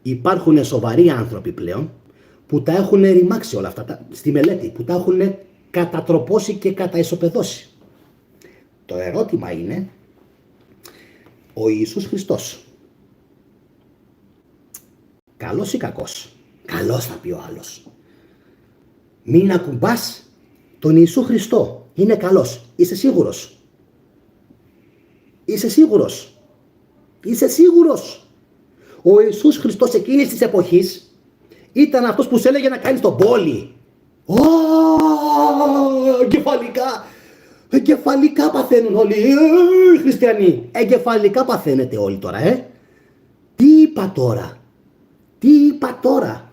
Υπάρχουν σοβαροί άνθρωποι πλέον που τα έχουν ρημάξει όλα αυτά στη μελέτη, που τα έχουν κατατροπώσει και καταισοπεδώσει. Το ερώτημα είναι, ο Ιησούς Χριστός, καλός ή κακός? Καλός θα πει ο άλλος. Μην ακουμπάς τον Ιησού Χριστό. Είναι καλός. Είσαι σίγουρος? Είσαι σίγουρος? Ο Ιησούς Χριστός εκείνης της εποχής ήταν αυτός που σε έλεγε να κάνεις τον πόλη. Εγκεφαλικά παθαίνουν όλοι οι χριστιανοί. Εγκεφαλικά παθαίνετε όλοι τώρα, Τι είπα τώρα?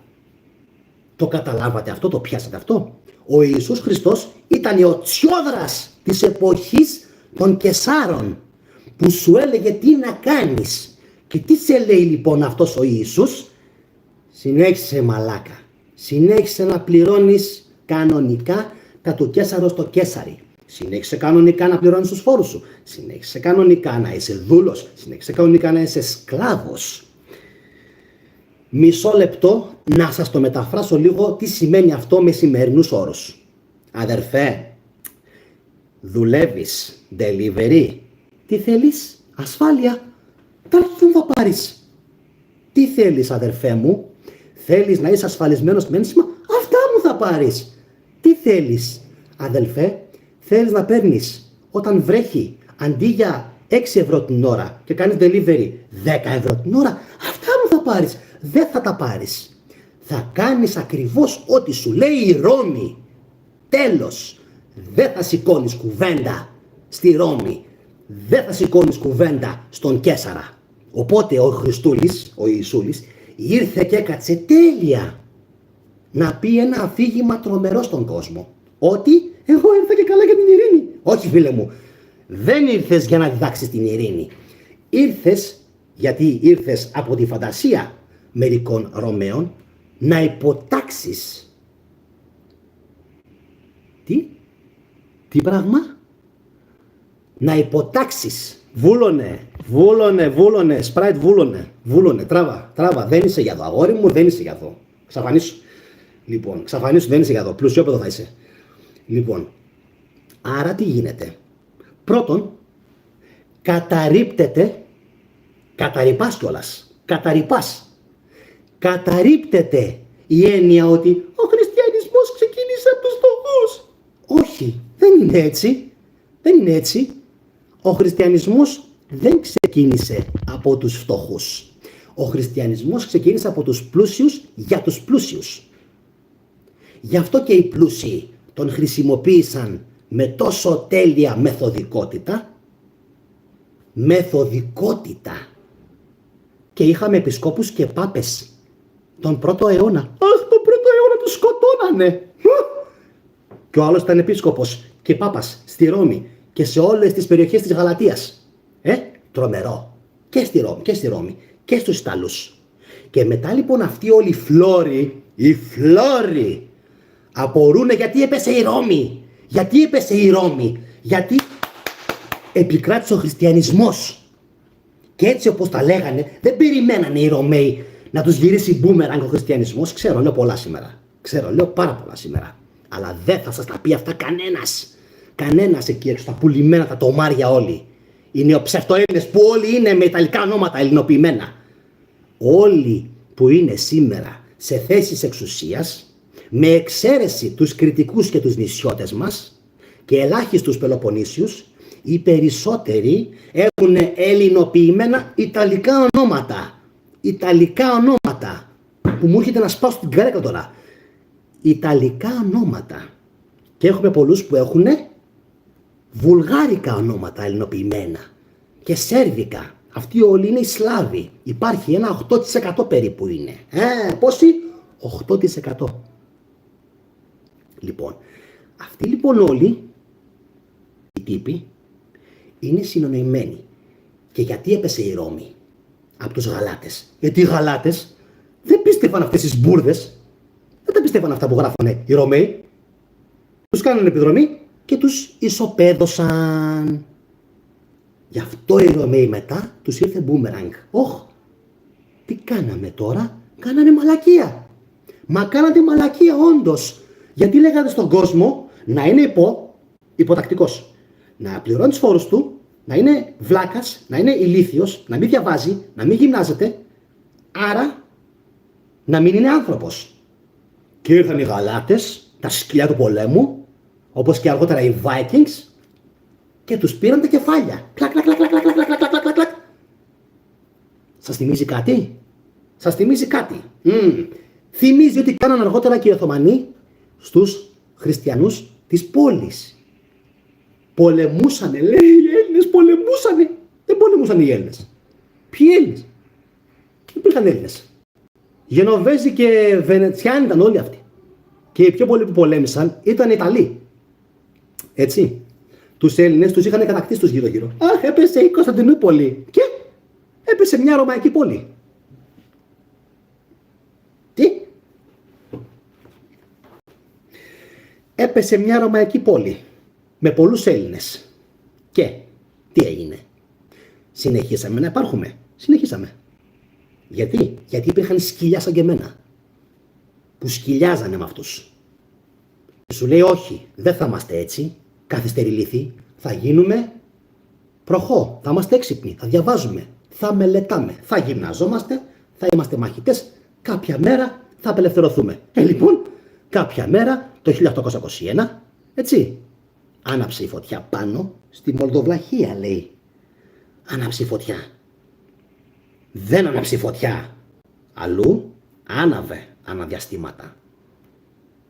Το καταλάβατε αυτό? Το πιάσατε αυτό? Ο Ιησούς Χριστός ήταν ο Τσιόδρας της εποχής των Κεσάρων, που σου έλεγε τι να κάνεις. Και τι σε λέει λοιπόν αυτός ο Ιησούς? Συνέχισε μαλάκα. Συνέχισε να πληρώνεις κανονικά τα του Κέσαρο στο Κέσαρι. Συνέχισε κανονικά να πληρώνεις τους φόρους σου. Συνέχισε κανονικά να είσαι δούλος. Συνέχισε κανονικά να είσαι σκλάβος. Μισό λεπτό να σας το μεταφράσω λίγο τι σημαίνει αυτό με σημερινούς όρους. Αδερφέ, δουλεύεις delivery. Τι θέλεις? Ασφάλεια. Κάποιον θα πάρεις. Τι θέλεις, αδερφέ μου? Θέλεις να είσαι ασφαλισμένος με ένσημα? Αυτά μου θα πάρεις. Τι θέλεις, αδελφέ? Θέλεις να παίρνεις όταν βρέχει αντί για 6 ευρώ την ώρα και κάνεις delivery 10 ευρώ την ώρα? Αυτά μου θα πάρεις. Δεν θα τα πάρεις. Θα κάνεις ακριβώς ό,τι σου λέει η Ρώμη. Τέλος. Δεν θα σηκώνεις κουβέντα στη Ρώμη. Δεν θα σηκώνεις κουβέντα στον Κέσαρα. Οπότε ο Χριστούλης, ο Ιησούλης, ήρθε και έκατσε τέλεια να πει ένα αφήγημα τρομερό στον κόσμο. Ότι εγώ ήρθα και καλά για την ειρήνη. Όχι, φίλε μου, δεν ήρθες για να διδάξεις την ειρήνη. Ήρθες γιατί ήρθες από τη φαντασία μερικών Ρωμαίων να υποτάξεις. Τι πράγμα? Να υποτάξεις. Βούλωνε, Sprite βούλωνε, τράβα, δεν είσαι για εδώ, αγόρι μου, δεν είσαι για εδώ. Ξαφανίσου. Λοιπόν, δεν είσαι για εδώ, πλουσιόπεδο θα είσαι. Λοιπόν, άρα τι γίνεται? Πρώτον, καταρρυπάς κιόλας, καταρρίπτεται η έννοια ότι ο χριστιανισμός ξεκίνησε από τους φτωχούς. Όχι, δεν είναι έτσι. Ο χριστιανισμός δεν ξεκίνησε από τους φτωχούς. Ο χριστιανισμός ξεκίνησε από τους πλούσιους για τους πλούσιους. Γι' αυτό και οι πλούσιοι τον χρησιμοποίησαν με τόσο τέλεια μεθοδικότητα. Και είχαμε επισκόπους και πάπες τον πρώτο αιώνα. Αχ, τον πρώτο αιώνα τους σκοτώνανε. Και ο άλλος ήταν επίσκοπος και πάπας στη Ρώμη και σε όλες τις περιοχές της Γαλατίας. Τρομερό. Και στη Ρώμη και στους Ιταλούς. Και μετά λοιπόν αυτοί όλοι οι φλόροι απορρούνε γιατί έπεσε η Ρώμη. Γιατί επικράτησε ο χριστιανισμός. Και έτσι όπως τα λέγανε, δεν περιμένανε οι Ρωμαίοι να τους γυρίσει μπούμεραγκ ο χριστιανισμός. Ξέρω, λέω πάρα πολλά σήμερα. Αλλά δεν θα σας τα πει αυτά κανένας εκεί έξω, τα πουλημένα, τα τομάρια όλοι. Οι νεοψευτοέλληνες που όλοι είναι με ιταλικά ονόματα ελληνοποιημένα. Όλοι που είναι σήμερα σε θέσεις εξουσίας, με εξαίρεση τους κριτικούς και τους νησιώτες μας και ελάχιστους Πελοποννήσιους, οι περισσότεροι έχουν ελληνοποιημένα ιταλικά ονόματα. Που μου έρχεται να σπάω στην καρέκλα τώρα. Ιταλικά ονόματα. Και έχουμε πολλούς που έχουν βουλγάρικα ονόματα ελληνοποιημένα και σέρβικα. Αυτοί όλοι είναι οι Σλάβοι. Υπάρχει ένα 8% περίπου είναι. Πόσοι? 8%. Λοιπόν, αυτοί λοιπόν όλοι οι τύποι είναι συνονοημένοι. Και γιατί έπεσε η Ρώμη από τους Γαλάτες? Γιατί οι Γαλάτες δεν πίστευαν αυτές τις μπουρδες. Δεν τα πίστευαν αυτά που γράφανε οι Ρωμαίοι. Τους κάνανε επιδρομή και τους ισοπαίδωσαν. Γι' αυτό οι Ρωμαίοι μετά τους ήρθε μπούμεραγκ. Τι κάναμε τώρα? Κάνανε μαλακία. Μα κάνατε μαλακία όντως. Γιατί λέγατε στον κόσμο να είναι υποτακτικός. Να πληρώνει τους φόρους του, να είναι βλάκας, να είναι ηλίθιος, να μην διαβάζει, να μην γυμνάζεται. Άρα να μην είναι άνθρωπος. Και ήρθαν οι Γαλάτες, τα σκυλιά του πολέμου, όπως και αργότερα οι Vikings, και τους πήραν τα κεφάλια. Κλακ. Σας θυμίζει κάτι? Θυμίζει ότι κάναν αργότερα και οι Οθωμανοί στους χριστιανούς της πόλης. Πολεμούσανε, λέει, οι Έλληνες πολεμούσανε. Δεν πολεμούσαν οι Έλληνες. Ποιοι Έλληνες? Δεν υπήρχαν Έλληνες. Γενοβέζοι και Βενετσιάνοι ήταν όλοι αυτοί. Και οι πιο πολλοί που πολέμησαν ήταν Ιταλοί. Έτσι. Τους Έλληνες τους είχαν κατακτήσει τους γύρω-γύρω. Αχ, έπεσε η Κωνσταντινούπολη. Και έπεσε μια ρωμαϊκή πόλη. έπεσε μια ρωμαϊκή πόλη με πολλούς Έλληνες. Και τι έγινε? Συνεχίσαμε να υπάρχουμε. Συνεχίσαμε. Γιατί? Γιατί υπήρχαν σκυλιά σαν και εμένα, που σκυλιάζανε με αυτούς. Σου λέει όχι, δεν θα είμαστε έτσι, καθυστερή λύθη, θα γίνουμε προχώ, θα είμαστε έξυπνοι, θα διαβάζουμε, θα μελετάμε, θα γυμναζόμαστε, θα είμαστε μαχητές, κάποια μέρα θα απελευθερωθούμε. Λοιπόν, κάποια μέρα το 1821, έτσι, άναψε η φωτιά πάνω στη Μολδοβλαχία, λέει. Άναψε η φωτιά. Δεν άναψε η φωτιά αλλού, άναβε αναδιαστήματα.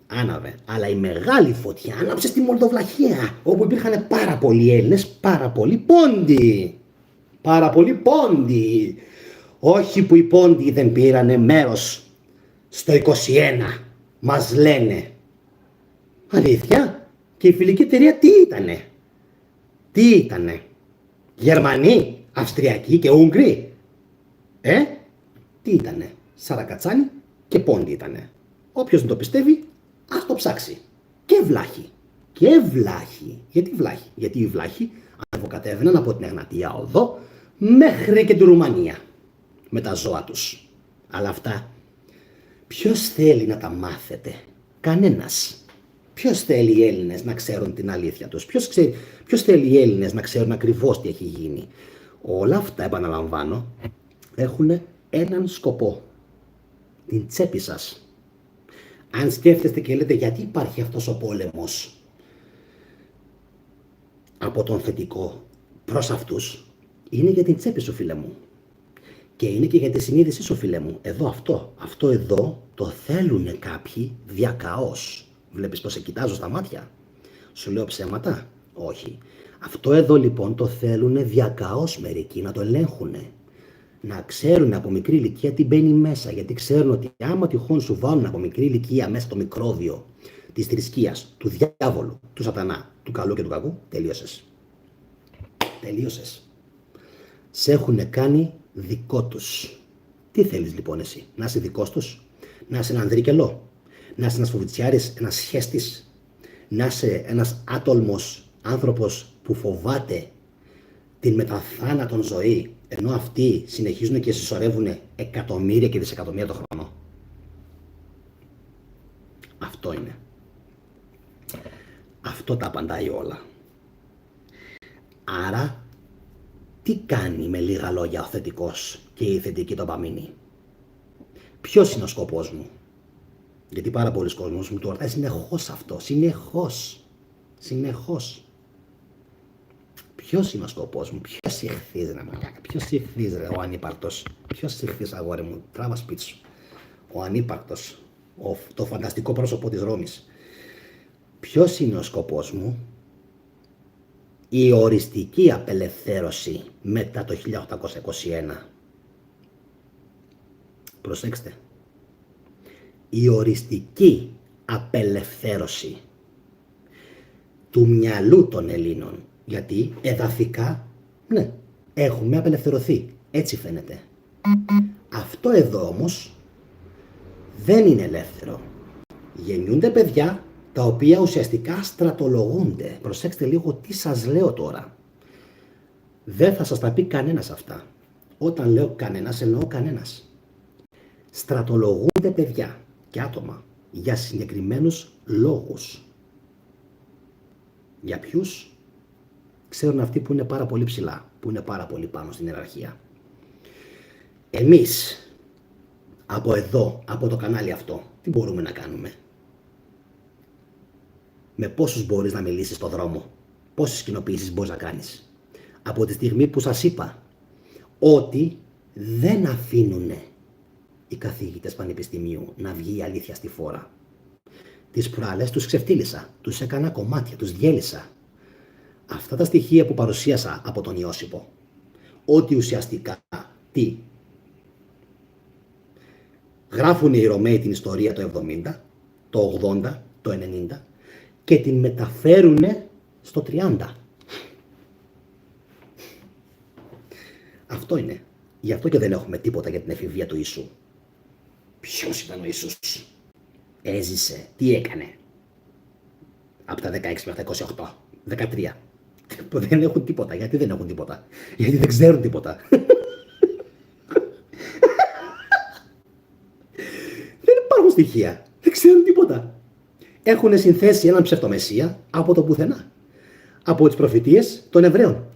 Άναβε, αλλά η μεγάλη φωτιά άναψε στη Μολδοβλαχία, όπου υπήρχαν πάρα πολλοί Έλληνες, πάρα πολλοί πόντοι. Πάρα πολλοί πόντοι. Όχι που οι πόντοι δεν πήρανε μέρος στο 21, μας λένε. Αλήθεια? Και η φιλική εταιρεία τι ήτανε? Τι ήτανε? Γερμανοί, Αυστριακοί και Ούγγροι? Τι ήτανε? Σαρακατσάνοι και πόντοι ήτανε. Όποιος δεν το πιστεύει, ας το ψάξει. Και βλάχοι. Και βλάχοι. Γιατί βλάχοι? Γιατί οι βλάχοι ανεβοκατέβαιναν από την Εγνατία Οδό μέχρι και τη Ρουμανία με τα ζώα τους. Αλλά αυτά ποιος θέλει να τα μάθετε? Κανένας. Ποιος θέλει οι Έλληνες να ξέρουν την αλήθεια τους? Ποιος θέλει οι Έλληνες να ξέρουν ακριβώς τι έχει γίνει? Όλα αυτά, επαναλαμβάνω, έχουν έναν σκοπό. Την τσέπη σας. Αν σκέφτεστε και λέτε γιατί υπάρχει αυτός ο πόλεμος από τον θετικό προς αυτούς, είναι για την τσέπη σου, φίλε μου. Και είναι και για τη συνείδησή σου, φίλε μου. Αυτό εδώ το θέλουνε κάποιοι διακαώς. Βλέπεις πως σε κοιτάζω στα μάτια? Σου λέω ψέματα? Όχι. Αυτό εδώ λοιπόν το θέλουνε διακαώς μερικοί να το ελέγχουνε. Να ξέρουν από μικρή ηλικία τι μπαίνει μέσα. Γιατί ξέρουν ότι άμα τυχόν σου βάλουν από μικρή ηλικία μέσα το μικρόβιο της θρησκείας, του διάβολου, του σατανά, του καλού και του κακού, τελείωσες. Τελείωσες. Σε έχουν κάνει δικό τους. Τι θέλεις λοιπόν εσύ? Να είσαι δικός τους? Να είσαι ένα ανδρίκελο? Να είσαι ένας φοβητσιάρης, ένας σχέστης? Να είσαι ένας άτολμος άνθρωπος που φοβάται την μεταθάνατον ζωή, ενώ αυτοί συνεχίζουν και συσσωρεύουν εκατομμύρια και δισεκατομμύρια το χρόνο? Αυτό είναι. Αυτό τα απαντάει όλα. Άρα, τι κάνει με λίγα λόγια ο θετικός και η θετική ντοπαμίνη? Ποιος είναι ο σκοπός μου? Γιατί πάρα πολλοί κόσμος μου το ρωτάει συνεχώς αυτό. Συνεχώς. Ποιος είναι ο σκοπός μου? Ποιος ηχθείς ρε μαλάκα? Ποιος ηχθείς ρε ο ανύπαρκτος? Ποιος ηχθείς αγόρι μου? Τράβα σπίτι σου. Ο ανύπαρκτος. Το φανταστικό πρόσωπο της Ρώμης. Ποιος είναι ο σκοπός μου? Η οριστική απελευθέρωση μετά το 1821. Προσέξτε. Η οριστική απελευθέρωση του μυαλού των Ελλήνων. Γιατί εδαφικά, ναι, έχουμε απελευθερωθεί. Έτσι φαίνεται. Αυτό εδώ όμως δεν είναι ελεύθερο. Γεννιούνται παιδιά τα οποία ουσιαστικά στρατολογούνται. Προσέξτε λίγο τι σας λέω τώρα. Δεν θα σας τα πει κανένας αυτά. Όταν λέω κανένας, εννοώ κανένας. Στρατολογούνται παιδιά και άτομα για συγκεκριμένους λόγους. Για ποιους? Ξέρουν αυτοί που είναι πάρα πολύ ψηλά, που είναι πάρα πολύ πάνω στην ιεραρχία. Εμείς, από εδώ, από το κανάλι αυτό, τι μπορούμε να κάνουμε? Με πόσους μπορείς να μιλήσεις στον δρόμο? Πόσες κοινοποιήσεις μπορείς να κάνεις? Από τη στιγμή που σας είπα ότι δεν αφήνουνε οι καθηγητές πανεπιστημίου να βγει η αλήθεια στη φόρα. Τις προάλλες τους ξεφτύλισα, τους έκανα κομμάτια, τους διέλυσα. Αυτά τα στοιχεία που παρουσίασα από τον Ιώσιπο, ότι ουσιαστικά τι? Γράφουν οι Ρωμαίοι την ιστορία το 70, το 80, το 90 και την μεταφέρουν στο 30. Αυτό είναι. Γι' αυτό και δεν έχουμε τίποτα για την εφηβεία του Ιησού. Ποιος ήταν ο Ιησούς? Έζησε. Τι έκανε? Από τα 16 μέχρι τα 28, 13. Δεν έχουν τίποτα. Γιατί δεν έχουν τίποτα? Γιατί δεν ξέρουν τίποτα. Δεν υπάρχουν στοιχεία. Δεν ξέρουν τίποτα. Έχουν συνθέσει έναν ψευτομεσσία από το πουθενά. Από τις προφητείες των Εβραίων.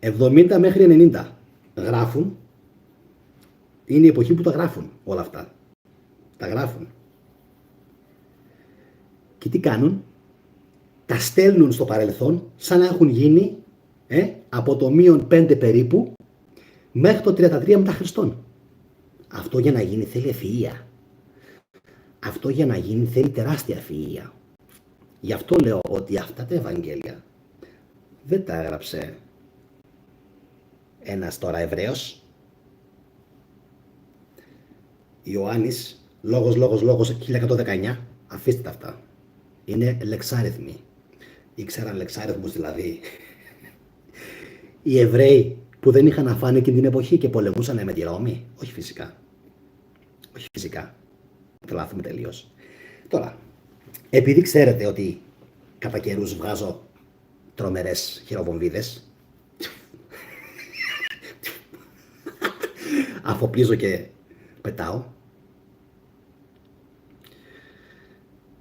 70 μέχρι 90 γράφουν. Είναι η εποχή που τα γράφουν όλα αυτά. Τα γράφουν. Και τι κάνουν? Τα στέλνουν στο παρελθόν σαν να έχουν γίνει από το -5 περίπου μέχρι το 33 μετά Χριστόν. Αυτό για να γίνει θέλει ευφυΐα. Αυτό για να γίνει θέλει τεράστια ευφυΐα. Γι' αυτό λέω ότι αυτά τα Ευαγγέλια δεν τα έγραψε ένας τώρα Εβραίος. Ιωάννης, λόγος 1119, αφήστε τα αυτά. Είναι λεξάριθμοι. Ήξεραν λεξάριθμους δηλαδή. Οι Εβραίοι που δεν είχαν να φάνε εκείνη την εποχή και πολεμούσαν με τη Ρώμη. Όχι φυσικά. Όχι φυσικά. Τρελάθουμε τελείως. Τώρα, επειδή ξέρετε ότι κατά καιρούς βγάζω τρομερές χειροβομβίδες, αφοπλίζω και πετάω,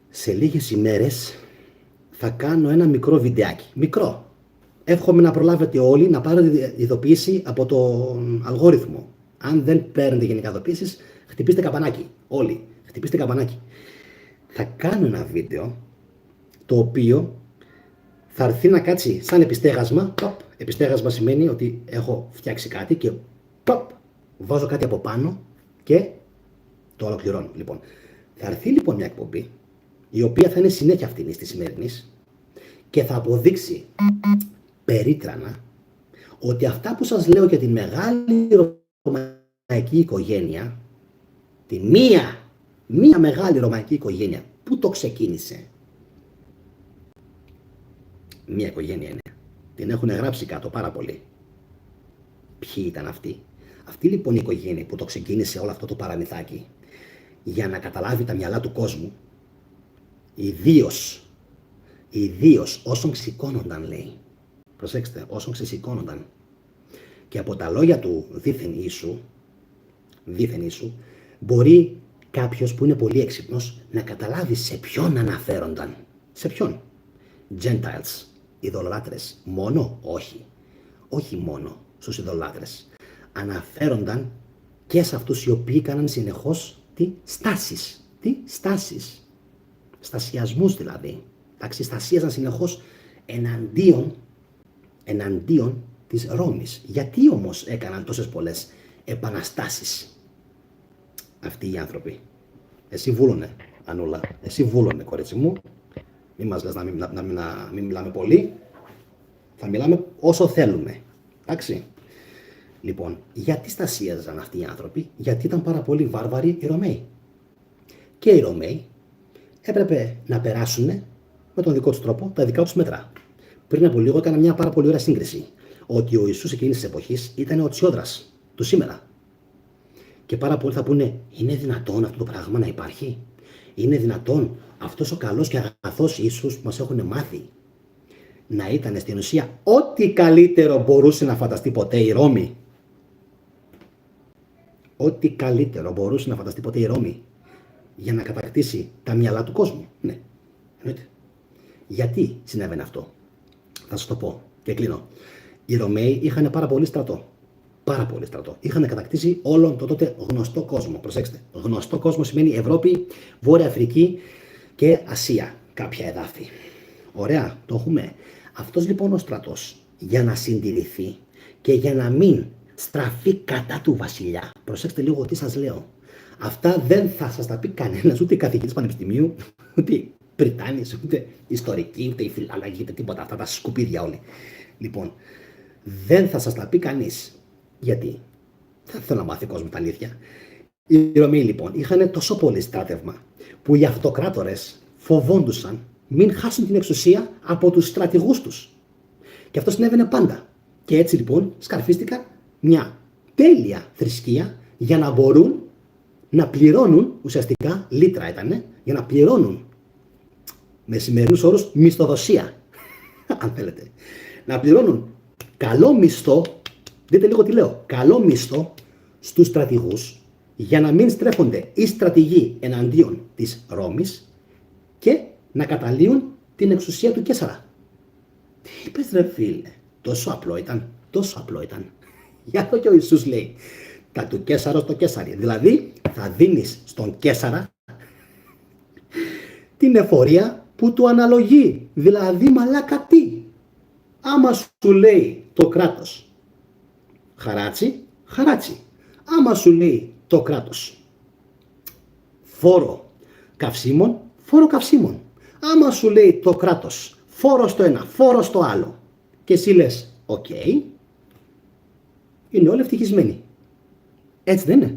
σε λίγες ημέρες θα κάνω ένα μικρό βιντεάκι. Μικρό. Εύχομαι να προλάβετε όλοι να πάρετε ειδοποίηση από τον αλγόριθμο. Αν δεν παίρνετε γενικά ειδοποίησεις, χτυπήστε καμπανάκι. Όλοι. Χτυπήστε καμπανάκι. Θα κάνω ένα βίντεο το οποίο θα έρθει να κάτσει σαν επιστέγασμα. Επιστέγασμα σημαίνει ότι έχω φτιάξει κάτι και βάζω κάτι από πάνω και το ολοκληρώνω. Λοιπόν, θα έρθει λοιπόν μια εκπομπή η οποία θα είναι συνέχεια αυτήν τη σημερινή και θα αποδείξει περίτρανα ότι αυτά που σας λέω για τη μεγάλη ρωμαϊκή οικογένεια, τη μία μεγάλη ρωμαϊκή οικογένεια, που το ξεκίνησε? Μία οικογένεια είναι. Την έχουν γράψει κάτω πάρα πολύ. Ποιοι ήταν αυτοί? Αυτή λοιπόν η οικογένεια που το ξεκίνησε όλο αυτό το παραμυθάκι για να καταλάβει τα μυαλά του κόσμου, ιδίως όσων ξεσηκώνονταν, λέει. Προσέξτε, όσων ξεσηκώνονταν. Και από τα λόγια του δίθεν Ιησού, μπορεί κάποιος που είναι πολύ έξυπνος να καταλάβει σε ποιον αναφέρονταν. Σε ποιον? Gentiles, ειδωλολάτρες. Μόνο? Όχι. Όχι μόνο στους ειδωλολάτρες. Αναφέρονταν και σε αυτούς οι οποίοι κάναν συνεχώς στάσεις. Στασιασμούς δηλαδή. Εντάξει, στασίαζαν συνεχώς εναντίον της Ρώμης. Γιατί όμως έκαναν τόσες πολλές επαναστάσεις αυτοί οι άνθρωποι? Εσύ βούλωνε, Ανούλα. Εσύ βούλωνε, κορίτσι μου. Μην μας λες να μην μιλάμε πολύ. Θα μιλάμε όσο θέλουμε. Εντάξει. Λοιπόν, γιατί στασίαζαν αυτοί οι άνθρωποι? Γιατί ήταν πάρα πολύ βάρβαροι οι Ρωμαίοι. Και οι Ρωμαίοι έπρεπε να περάσουν με τον δικό τους τρόπο τα δικά τους μέτρα. Πριν από λίγο έκανα μια πάρα πολύ ωραία σύγκριση. Ότι ο Ιησούς εκείνης της εποχής ήταν ο Τσιόδρας του σήμερα. Και πάρα πολλοί θα πούνε, είναι δυνατόν αυτό το πράγμα να υπάρχει? Είναι δυνατόν αυτός ο καλός και αγαθός Ιησούς που μας έχουν μάθει να ήταν στην ουσία ό,τι καλύτερο μπορούσε να φανταστεί ποτέ η Ρώμη? Ό,τι καλύτερο μπορούσε να φανταστεί ποτέ η Ρώμη για να κατακτήσει τα μυαλά του κόσμου? Ναι, εννοείται. Γιατί συνέβαινε αυτό? Θα σας το πω και κλείνω. Οι Ρωμαίοι είχαν πάρα πολύ στρατό. Πάρα πολύ στρατό. Είχαν κατακτήσει όλον τον τότε γνωστό κόσμο. Προσέξτε. Γνωστό κόσμο σημαίνει Ευρώπη, Βόρεια Αφρική και Ασία. Κάποια εδάφη. Ωραία, το έχουμε. Αυτός λοιπόν ο στρατός, για να συντηρηθεί και για να μην στραφεί κατά του βασιλιά. Προσέξτε λίγο τι σας λέω. Αυτά δεν θα σας τα πει κανένας, ούτε καθηγητής πανεπιστημίου, ούτε Πριτάνης, ούτε ιστορική, ούτε η φιλάλλαγη, ούτε τίποτα. Αυτά τα σκουπίδια όλοι. Λοιπόν, δεν θα σας τα πει κανείς. Γιατί? Δεν θέλω να μάθει ο κόσμος τα αλήθεια. Οι Ρωμαίοι λοιπόν είχαν τόσο πολύ στράτευμα που οι αυτοκράτορες φοβόντουσαν μην χάσουν την εξουσία από τους στρατηγούς τους. Και αυτό συνέβαινε πάντα. Και έτσι λοιπόν σκαρφίστηκαν μια τέλεια θρησκεία για να μπορούν να πληρώνουν, ουσιαστικά λίτρα ήτανε, για να πληρώνουν με σημερινούς όρους μισθοδοσία, αν θέλετε. Να πληρώνουν καλό μισθό, δείτε λίγο τι λέω, καλό μισθό στους στρατηγούς, για να μην στρέφονται οι στρατηγοί εναντίον της Ρώμης και να καταλύουν την εξουσία του Καίσαρα. Τι είπες ρε φίλε, τόσο απλό ήταν, τόσο απλό ήταν. Γι' αυτό και ο Ιησούς λέει, τα του Καίσαρος το Καίσαρι. Δηλαδή θα δίνεις στον Καίσαρα την εφορία που του αναλογεί. Δηλαδή μαλάκα τι. Άμα σου λέει το κράτος χαράτσι, χαράτσι. Άμα σου λέει το κράτος φόρο καυσίμων, φόρο καυσίμων. Άμα σου λέει το κράτος φόρο στο ένα, φόρο στο άλλο και εσύ λες οκ, είναι όλοι ευτυχισμένοι. Έτσι δεν είναι?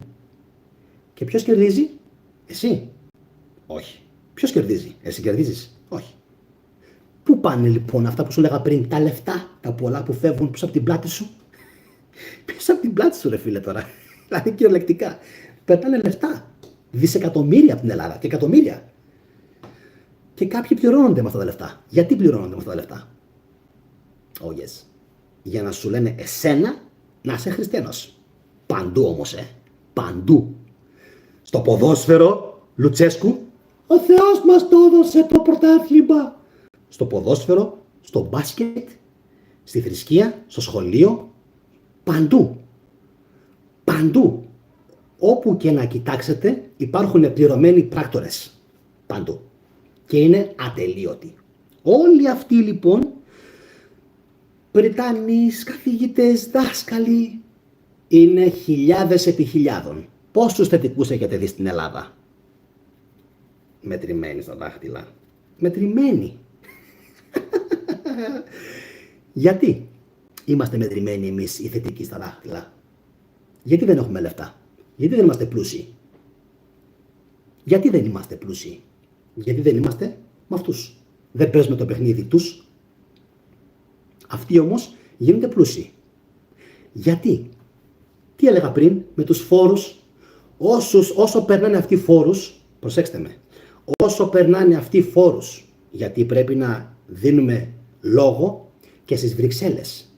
Και ποιος κερδίζει? Εσύ? Όχι. Ποιος κερδίζει? Εσύ κερδίζεις? Όχι. Πού πάνε λοιπόν αυτά που σου λέγα πριν, τα λεφτά, τα πολλά που φεύγουν πίσω από την πλάτη σου? Πίσω από την πλάτη σου ρε φίλε τώρα. Δηλαδή κυριολεκτικά. Περνάνε λεφτά. Δισεκατομμύρια από την Ελλάδα και εκατομμύρια. Και κάποιοι πληρώνονται με αυτά τα λεφτά. Γιατί πληρώνονται με αυτά τα λεφτά? Oh yes. Για να σου λένε εσένα να είσαι χριστιανός. Παντού όμως, παντού. Στο ποδόσφαιρο, Λουτσέσκου, ο Θεός μας το έδωσε το πρωτάθλημα. Στο ποδόσφαιρο, στο μπάσκετ, στη θρησκεία, στο σχολείο, παντού. Παντού. Όπου και να κοιτάξετε υπάρχουν πληρωμένοι πράκτορες. Παντού. Και είναι ατελείωτοι. Όλοι αυτοί λοιπόν, πριτάνεις, καθηγητές, δάσκαλοι, είναι χιλιάδες επί χιλιάδων. Πόσους θετικούς έχετε δει στην Ελλάδα? Μετρημένοι στα δάχτυλα. Μετρημένοι. Γιατί είμαστε μετρημένοι εμείς οι θετικοί στα δάχτυλα? Γιατί δεν έχουμε λεφτά? Γιατί δεν είμαστε πλούσιοι? Γιατί δεν είμαστε πλούσιοι? Γιατί δεν είμαστε με αυτούς. Δεν παίζουμε το παιχνίδι τους. Αυτοί όμως γίνονται πλούσιοι. Γιατί? Τι έλεγα πριν με τους φόρους? Όσο περνάνε αυτοί φόρους, προσέξτε με, όσο περνάνε αυτοί φόρους, γιατί πρέπει να δίνουμε λόγο και στις Βρυξέλλες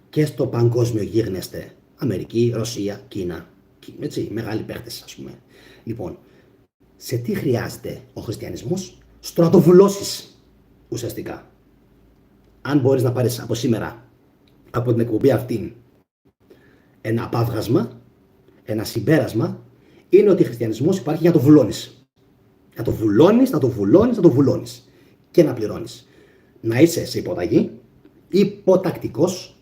και στο παγκόσμιο γίγνεσθε, Αμερική, Ρωσία, Κίνα, έτσι, μεγάλοι παίχτες ας πούμε. Λοιπόν, σε τι χρειάζεται ο χριστιανισμός? Στο να το βουλώσεις ουσιαστικά. Αν μπορείς να πάρεις από σήμερα, από την εκπομπή αυτήν, ένα απάβγασμα, ένα συμπέρασμα, είναι ότι ο χριστιανισμός υπάρχει για να το βουλώνεις. Να το βουλώνεις, να το βουλώνεις, να το βουλώνεις. Και να πληρώνεις. Να είσαι σε υποταγή, υποτακτικός,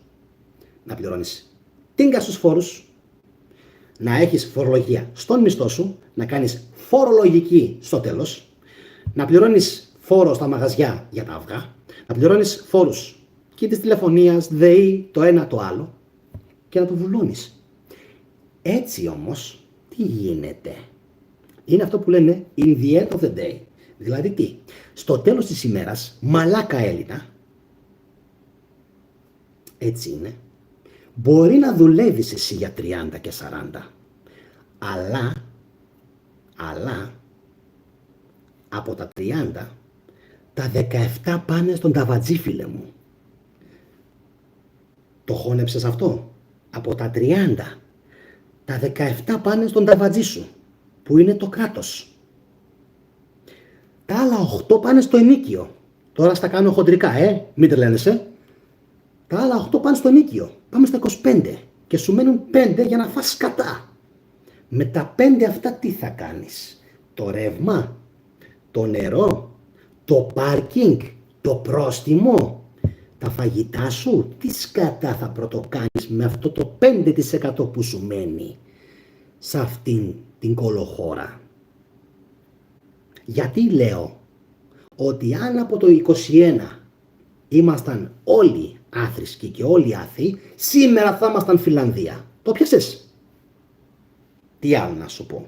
να πληρώνεις τίνκα στους φόρους, να έχεις φορολογία στον μισθό σου, να κάνεις φορολογική στο τέλος, να πληρώνεις φόρο στα μαγαζιά για τα αυγά, να πληρώνεις φόρους και της τηλεφωνίας, ΔΕΗ, το ένα το άλλο και να το βουλώνεις. Έτσι όμως, τι γίνεται? Είναι αυτό που λένε in the end of the day. Δηλαδή τι? Στο τέλος της ημέρας, μαλάκα Έλληνα, έτσι είναι, μπορεί να δουλεύεις εσύ για 30 και 40, αλλά από τα 30, τα 17 πάνε στον ταβατζή φίλε μου. Το χώνεψες αυτό? Από τα 30, τα 17 πάνε στον ταβατζή σου, που είναι το κράτος. Τα άλλα 8 πάνε στο ενίκιο. Τώρα στα κάνω χοντρικά, μην τρελαίνεσαι. Τα άλλα 8 πάνε στο ενίκιο. Πάμε στα 25 και σου μένουν 5 για να φας σκατά. Με τα 5 αυτά τι θα κάνεις? Το ρεύμα, το νερό, το πάρκινγκ, το πρόστιμο, τα φαγητά σου, τι σκατά θα πρωτοκάνεις με αυτό το 5% που σου μένει σε αυτήν την κολοχώρα? Γιατί λέω ότι αν από το 21 ήμασταν όλοι άθρησκοι και όλοι άθεοι, σήμερα θα ήμασταν Φιλανδία. Το πιάσες? Τι άλλο να σου πω?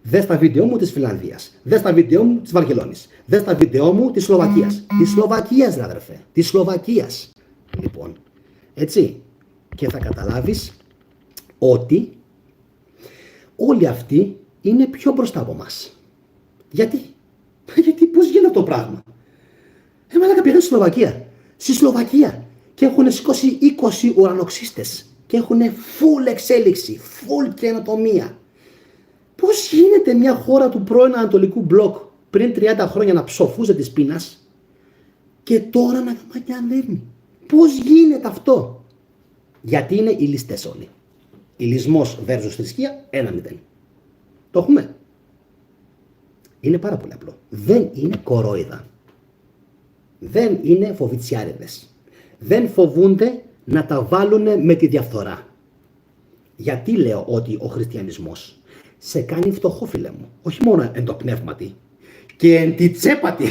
Δες τα βίντεο μου της Φιλανδίας, δες τα βίντεο μου της Βαρκελόνης, δες τα βίντεο μου της Σλοβακίας. Της Σλοβακίας ρε αδερφέ, της Σλοβακίας. Λοιπόν, έτσι, και θα καταλάβεις ότι όλοι αυτοί είναι πιο μπροστά από μας. Γιατί? Γιατί πώς γίνεται το πράγμα? Μαλάκα, πήγαν στη Σλοβακία. Στη Σλοβακία και έχουν σηκώσει 20 ουρανοξύστες και έχουν full εξέλιξη, full καινοτομία. Πώς γίνεται μια χώρα του πρώην Ανατολικού Μπλοκ πριν 30 χρόνια να ψοφούσε της πείνας και τώρα να μακιανδεύει? Πώς γίνεται αυτό? Γιατί είναι οι ληστές όλοι. Ηλισμός versus θρησκεία 1-0. Το έχουμε. Είναι πάρα πολύ απλό. Δεν είναι κορόιδα. Δεν είναι φοβητσιάριδες. Δεν φοβούνται να τα βάλουν με τη διαφθορά. Γιατί λέω ότι ο χριστιανισμός σε κάνει φτωχό, φίλε μου? Όχι μόνο εν το πνεύματι, και εν τη τσέπατη.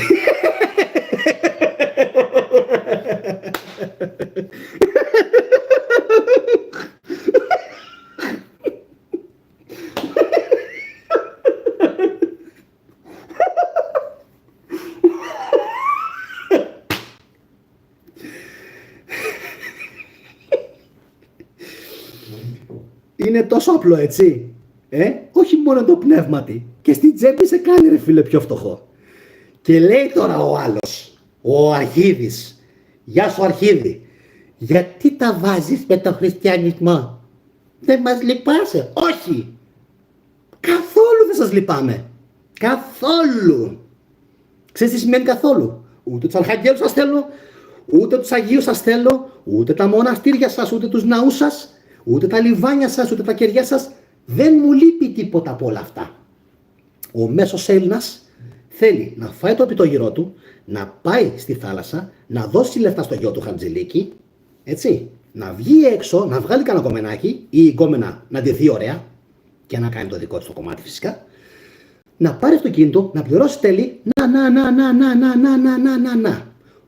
Είναι τόσο απλό, έτσι. Όχι μόνο το πνεύματι. Και στην τσέπη σε κάνει, ρε φίλε, πιο φτωχό. Και λέει τώρα ο άλλος, ο Αρχίδης, γεια σου Αρχίδη, γιατί τα βάζεις με το χριστιανισμό? Δεν μας λυπάσαι? Όχι. Καθόλου δεν σας λυπάμαι. Καθόλου. Ξέρεις τι σημαίνει καθόλου? Ούτε τους αρχαγγέλους σας θέλω, ούτε τους Αγίους σας θέλω, ούτε τα μοναστήρια σας, ούτε τους ναούς σας, ούτε τα λιβάνια σας, ούτε τα κεριά σας. Δεν μου λείπει τίποτα από όλα αυτά. Ο μέσος Έλληνας θέλει να φάει το πιτόγυρό του, να πάει στη θάλασσα, να δώσει λεφτά στο γιο του Χαρτζηλίκη, έτσι, να βγει έξω, να βγάλει κανένα κομμενάκι ή η κόμενα να ντυθεί ωραία και να κάνει το δικό του το κομμάτι φυσικά, να πάρει το κινητό, να πληρώσει τέλη, να.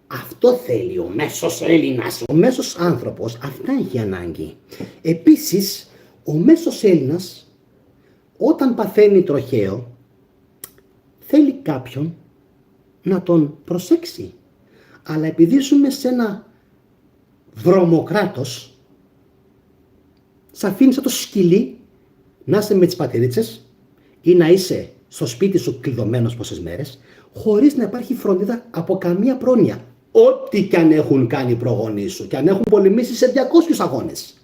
Αυτό θέλει ο μέσος Έλληνας, ο μέσος άνθρωπος, αυτά έχει ανάγκη. Επίσης, ο μέσος Έλληνας, όταν παθαίνει τροχαίο, θέλει κάποιον να τον προσέξει. Αλλά επειδή ζούμε σε ένα βρωμοκράτος, σ' αφήνει σαν το σκυλί να είσαι με τις πατερίτσες ή να είσαι στο σπίτι σου κλειδωμένος πόσες μέρες, χωρίς να υπάρχει φροντίδα από καμία πρόνοια. Ό,τι κι αν έχουν κάνει οι προγονείς σου και αν έχουν πολεμήσει σε 200 αγώνες.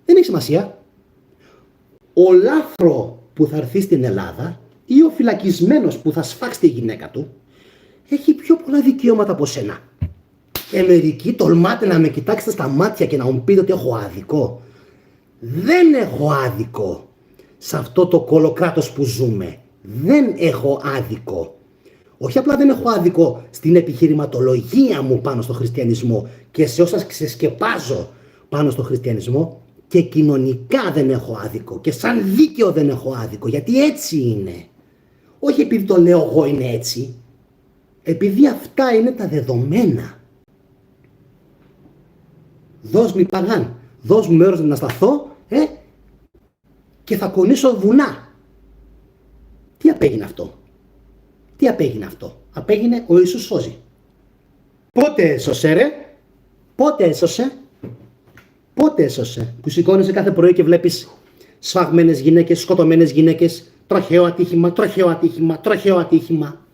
Δεν έχει σημασία. Ο λάφρο που θα έρθει στην Ελλάδα ή ο φυλακισμένος που θα σφάξει τη γυναίκα του έχει πιο πολλά δικαιώματα από σένα. Και μερικοί τολμάτε να με κοιτάξετε στα μάτια και να μου πείτε ότι έχω άδικο. Δεν έχω άδικο σε αυτό το κολοκράτος που ζούμε. Δεν έχω άδικο. Όχι απλά δεν έχω άδικο στην επιχειρηματολογία μου πάνω στο χριστιανισμό και σε όσα ξεσκεπάζω πάνω στο χριστιανισμό, και κοινωνικά δεν έχω άδικο και σαν δίκαιο δεν έχω άδικο, γιατί έτσι είναι. Όχι επειδή το λέω εγώ είναι έτσι, επειδή αυτά είναι τα δεδομένα. Δώσ' μου παγάν, δώσ' μου μέρος να σταθώ και θα κονίσω βουνά. Τι απέγινε αυτό? Τι απέγινε αυτό? Απέγινε ο Ιησούς σώζει. Πότε έσωσε ρε? Πότε έσωσε? Πότε έσωσε? Που σηκώνεσαι κάθε πρωί και βλέπεις σφαγμένες γυναίκες, σκοτωμένες γυναίκες, τροχαίο ατύχημα, τροχαίο ατύχημα, τροχαίο ατύχημα,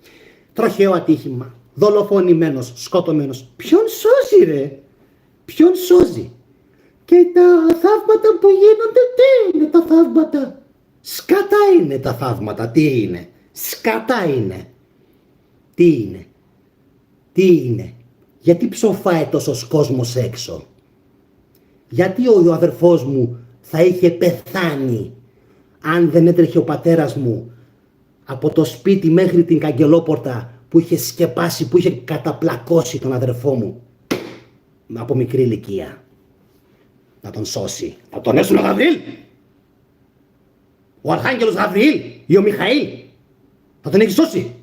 τροχαίο ατύχημα, δολοφονημένος, σκοτωμένος. Ποιον σώζει ρε? Ποιον σώζει? Και τα θαύματα που γίνονται, τι είναι τα θαύματα? Σκατά είναι τα θαύματα, τι είναι? Σκατά είναι. Τι είναι? Τι είναι? Γιατί ψοφάει τόσος κόσμος έξω? Γιατί ο αδερφός μου θα είχε πεθάνει αν δεν έτρεχε ο πατέρας μου από το σπίτι μέχρι την καγκελόπορτα που είχε σκεπάσει, που είχε καταπλακώσει τον αδερφό μου από μικρή ηλικία να τον σώσει? Θα τον έσουν ο Γαβριήλ, ο Αρχάγγελος Γαβριήλ ή ο Μιχαήλ? Θα τον έχει σώσει?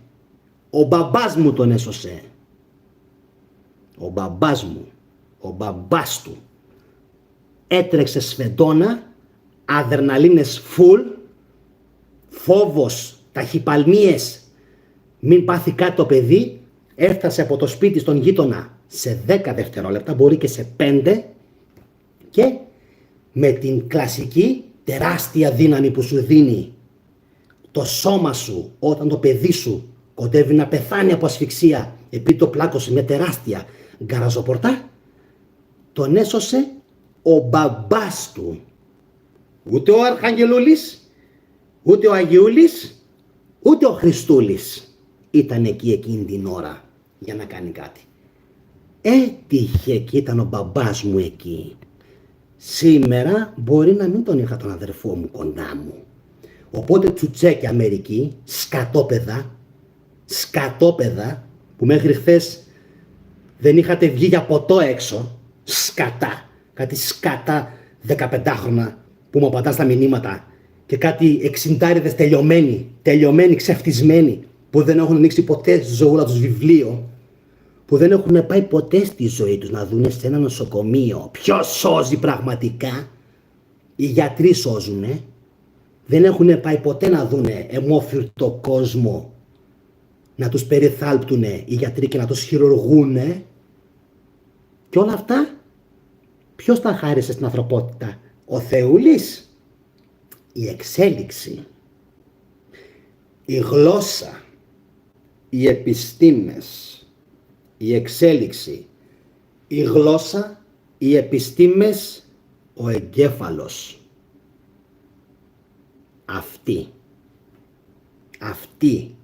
Ο μπαμπάς μου τον έσωσε. Ο μπαμπάς μου, ο μπαμπάς του έτρεξε σφεντόνα, αδερναλίνες φουλ, φόβος, ταχυπαλμίες, μην πάθει κάτι το παιδί, έφτασε από το σπίτι στον γείτονα σε 10 δευτερόλεπτα, μπορεί και σε 5, και με την κλασική τεράστια δύναμη που σου δίνει το σώμα σου όταν το παιδί σου κοντεύει να πεθάνει από ασφυξία επειδή το πλάκωσε μια τεράστια γκαραζοπορτά, τον έσωσε ο μπαμπάς του. Ούτε ο Αρχαγγελούλης, ούτε ο Αγιούλης, ούτε ο Χριστούλης ήταν εκεί εκείνη την ώρα για να κάνει κάτι. Έτυχε και ήταν ο μπαμπάς μου εκεί. Σήμερα μπορεί να μην τον είχα τον αδερφό μου κοντά μου. Οπότε τσουτσέκια Αμερική, σκατόπεδα που μέχρι χθες δεν είχατε βγει για ποτό έξω, σκατά, κάτι σκατά 15χρονα που μου απαντά στα μηνύματα και κάτι 60άριδες τελειωμένοι, ξεφτισμένοι που δεν έχουν ανοίξει ποτέ στη ζωούλα τους βιβλίο, που δεν έχουν πάει ποτέ στη ζωή τους να δουν σε ένα νοσοκομείο ποιος σώζει πραγματικά. Οι γιατροί σώζουνε. Δεν έχουν πάει ποτέ να δούνε αιμόφυρτο κόσμο, να τους περιθάλπτουνε οι γιατροί και να τους χειρουργούνε. Και όλα αυτά ποιος τα χάρισε στην ανθρωπότητα? Ο Θεούλης? Η εξέλιξη, η γλώσσα, οι επιστήμες, η εξέλιξη, η γλώσσα, οι επιστήμες, ο εγκέφαλος. Αυτοί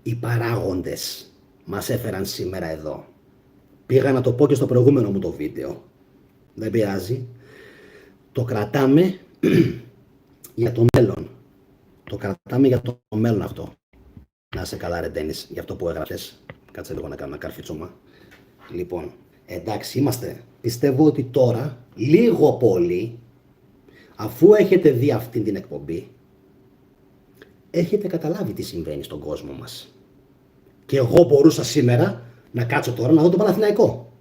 οι παράγοντες μας έφεραν σήμερα εδώ. Πήγα να το πω και στο προηγούμενο μου το βίντεο. Δεν πειράζει. Το κρατάμε για το μέλλον. Το κρατάμε για το μέλλον αυτό. Να είσαι καλά ρε Ντένις, για αυτό που έγραψες. Κάτσε λίγο να κάνω ένα καρφιτσούμα. Λοιπόν, εντάξει είμαστε. Πιστεύω ότι τώρα, λίγο πολύ, αφού έχετε δει αυτή την εκπομπή, έχετε καταλάβει τι συμβαίνει στον κόσμο μας. Και εγώ μπορούσα σήμερα να κάτσω τώρα να δω τον Παναθηναϊκό.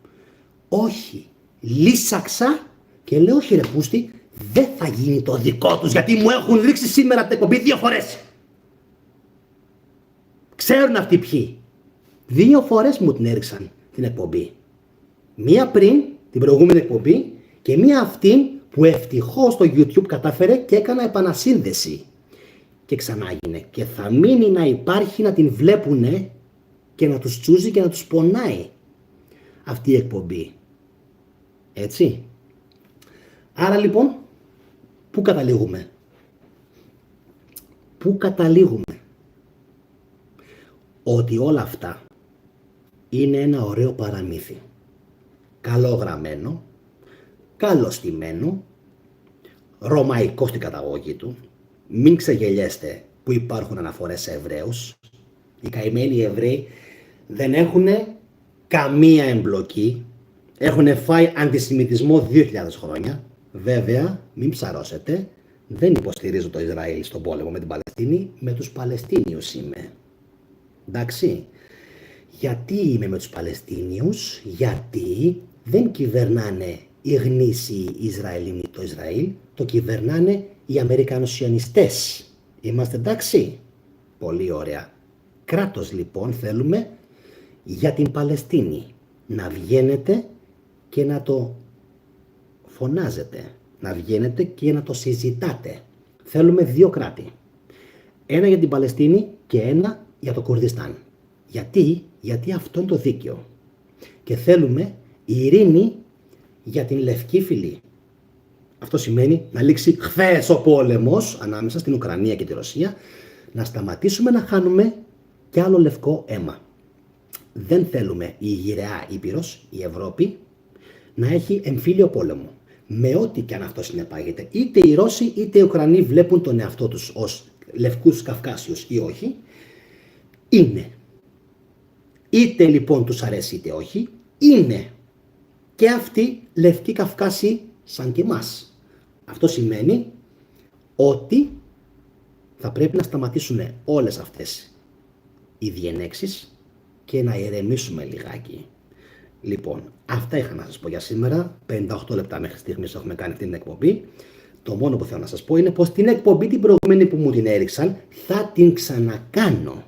Όχι. Λύσαξα και λέω όχι ρε πούστη, δεν θα γίνει το δικό τους γιατί μου έχουν ρίξει σήμερα την εκπομπή 2 φορές. Ξέρουν αυτοί ποιοι. 2 φορές μου την έριξαν την εκπομπή. Μία πριν, την προηγούμενη εκπομπή, και μία αυτήν που ευτυχώς στο YouTube κατάφερε και έκανα επανασύνδεση. Και ξανά έγινε. Και θα μείνει να υπάρχει να την βλέπουνε και να τους τσούζει και να τους πονάει αυτή η εκπομπή. Έτσι. Άρα λοιπόν, πού καταλήγουμε? Ότι όλα αυτά είναι ένα ωραίο παραμύθι. Καλογραμμένο, καλοστημένο, ρωμαϊκό στην καταγωγή του. Μην ξεγελιέστε που υπάρχουν αναφορές σε Εβραίους. Οι καημένοι Εβραίοι δεν έχουν καμία εμπλοκή. Έχουν φάει αντισημιτισμό 2.000 χρόνια. Βέβαια, μην ψαρώσετε, δεν υποστηρίζω το Ισραήλ στον πόλεμο με την Παλαιστίνη, με τους Παλαιστίνιους είμαι. Εντάξει. Γιατί είμαι με τους Παλαιστίνιους? Γιατί δεν κυβερνάνε οι γνήσιοι Ισραηλινοί το Ισραήλ, το κυβερνάνε οι Αμερικανοσιονιστές. Είμαστε εντάξει? Πολύ ωραία. Κράτος λοιπόν θέλουμε για την Παλαιστίνη. Να βγαίνετε και να το φωνάζετε. Να βγαίνετε και να το συζητάτε. Θέλουμε 2 κράτη. Ένα για την Παλαιστίνη και ένα για το Κουρδιστάν. Γιατί αυτό είναι το δίκαιο. Και θέλουμε ειρήνη για την Λευκή Φυλή. Αυτό σημαίνει να λήξει χθες ο πόλεμος ανάμεσα στην Ουκρανία και τη Ρωσία, να σταματήσουμε να χάνουμε κι άλλο λευκό αίμα. Δεν θέλουμε η γυραιά Ήπειρος, η Ευρώπη, να έχει εμφύλιο πόλεμο. Με ό,τι και αν αυτό συνεπάγεται. Είτε οι Ρώσοι είτε οι Ουκρανοί βλέπουν τον εαυτό τους ως λευκούς Καυκάσιους ή όχι, είναι. Είτε λοιπόν τους αρέσει είτε όχι, είναι και αυτοί λευκοί Καυκάσιοι σαν και εμάς. Αυτό σημαίνει ότι θα πρέπει να σταματήσουν όλες αυτές οι διενέξεις και να ηρεμήσουμε λιγάκι. Λοιπόν, αυτά είχα να σας πω για σήμερα. 58 λεπτά μέχρι στιγμής έχουμε κάνει αυτή την εκπομπή. Το μόνο που θέλω να σας πω είναι πως την εκπομπή την προηγούμενη που μου την έριξαν θα την ξανακάνω.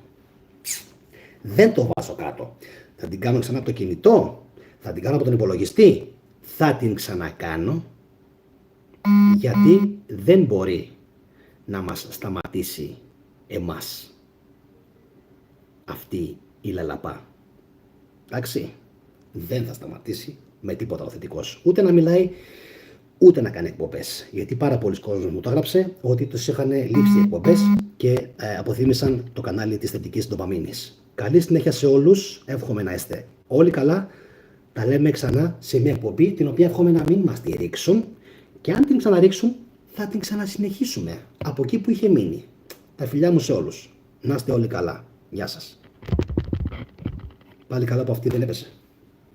Δεν το βάζω κάτω. Θα την κάνω ξανά από το κινητό, θα την κάνω από τον υπολογιστή. Θα την ξανακάνω γιατί δεν μπορεί να μας σταματήσει εμάς αυτή η λαλαπά. Εντάξει, δεν θα σταματήσει με τίποτα ο θετικός. Ούτε να μιλάει, ούτε να κάνει εκπομπές. Γιατί πάρα πολλοί κόσμοι μου το έγραψε ότι τους είχαν λείψει οι εκπομπές και αποθύμησαν το κανάλι της θετικής ντοπαμίνης. Καλή συνέχεια σε όλους. Εύχομαι να είστε όλοι καλά. Τα λέμε ξανά σε μια εκπομπή την οποία εύχομαι να μην μας τη ρίξουν. Και αν την ξαναρίξουν, θα την ξανασυνεχίσουμε από εκεί που είχε μείνει. Τα φιλιά μου σε όλους. Να είστε όλοι καλά. Γεια σας. Πάλι καλά που αυτή δεν έπεσε.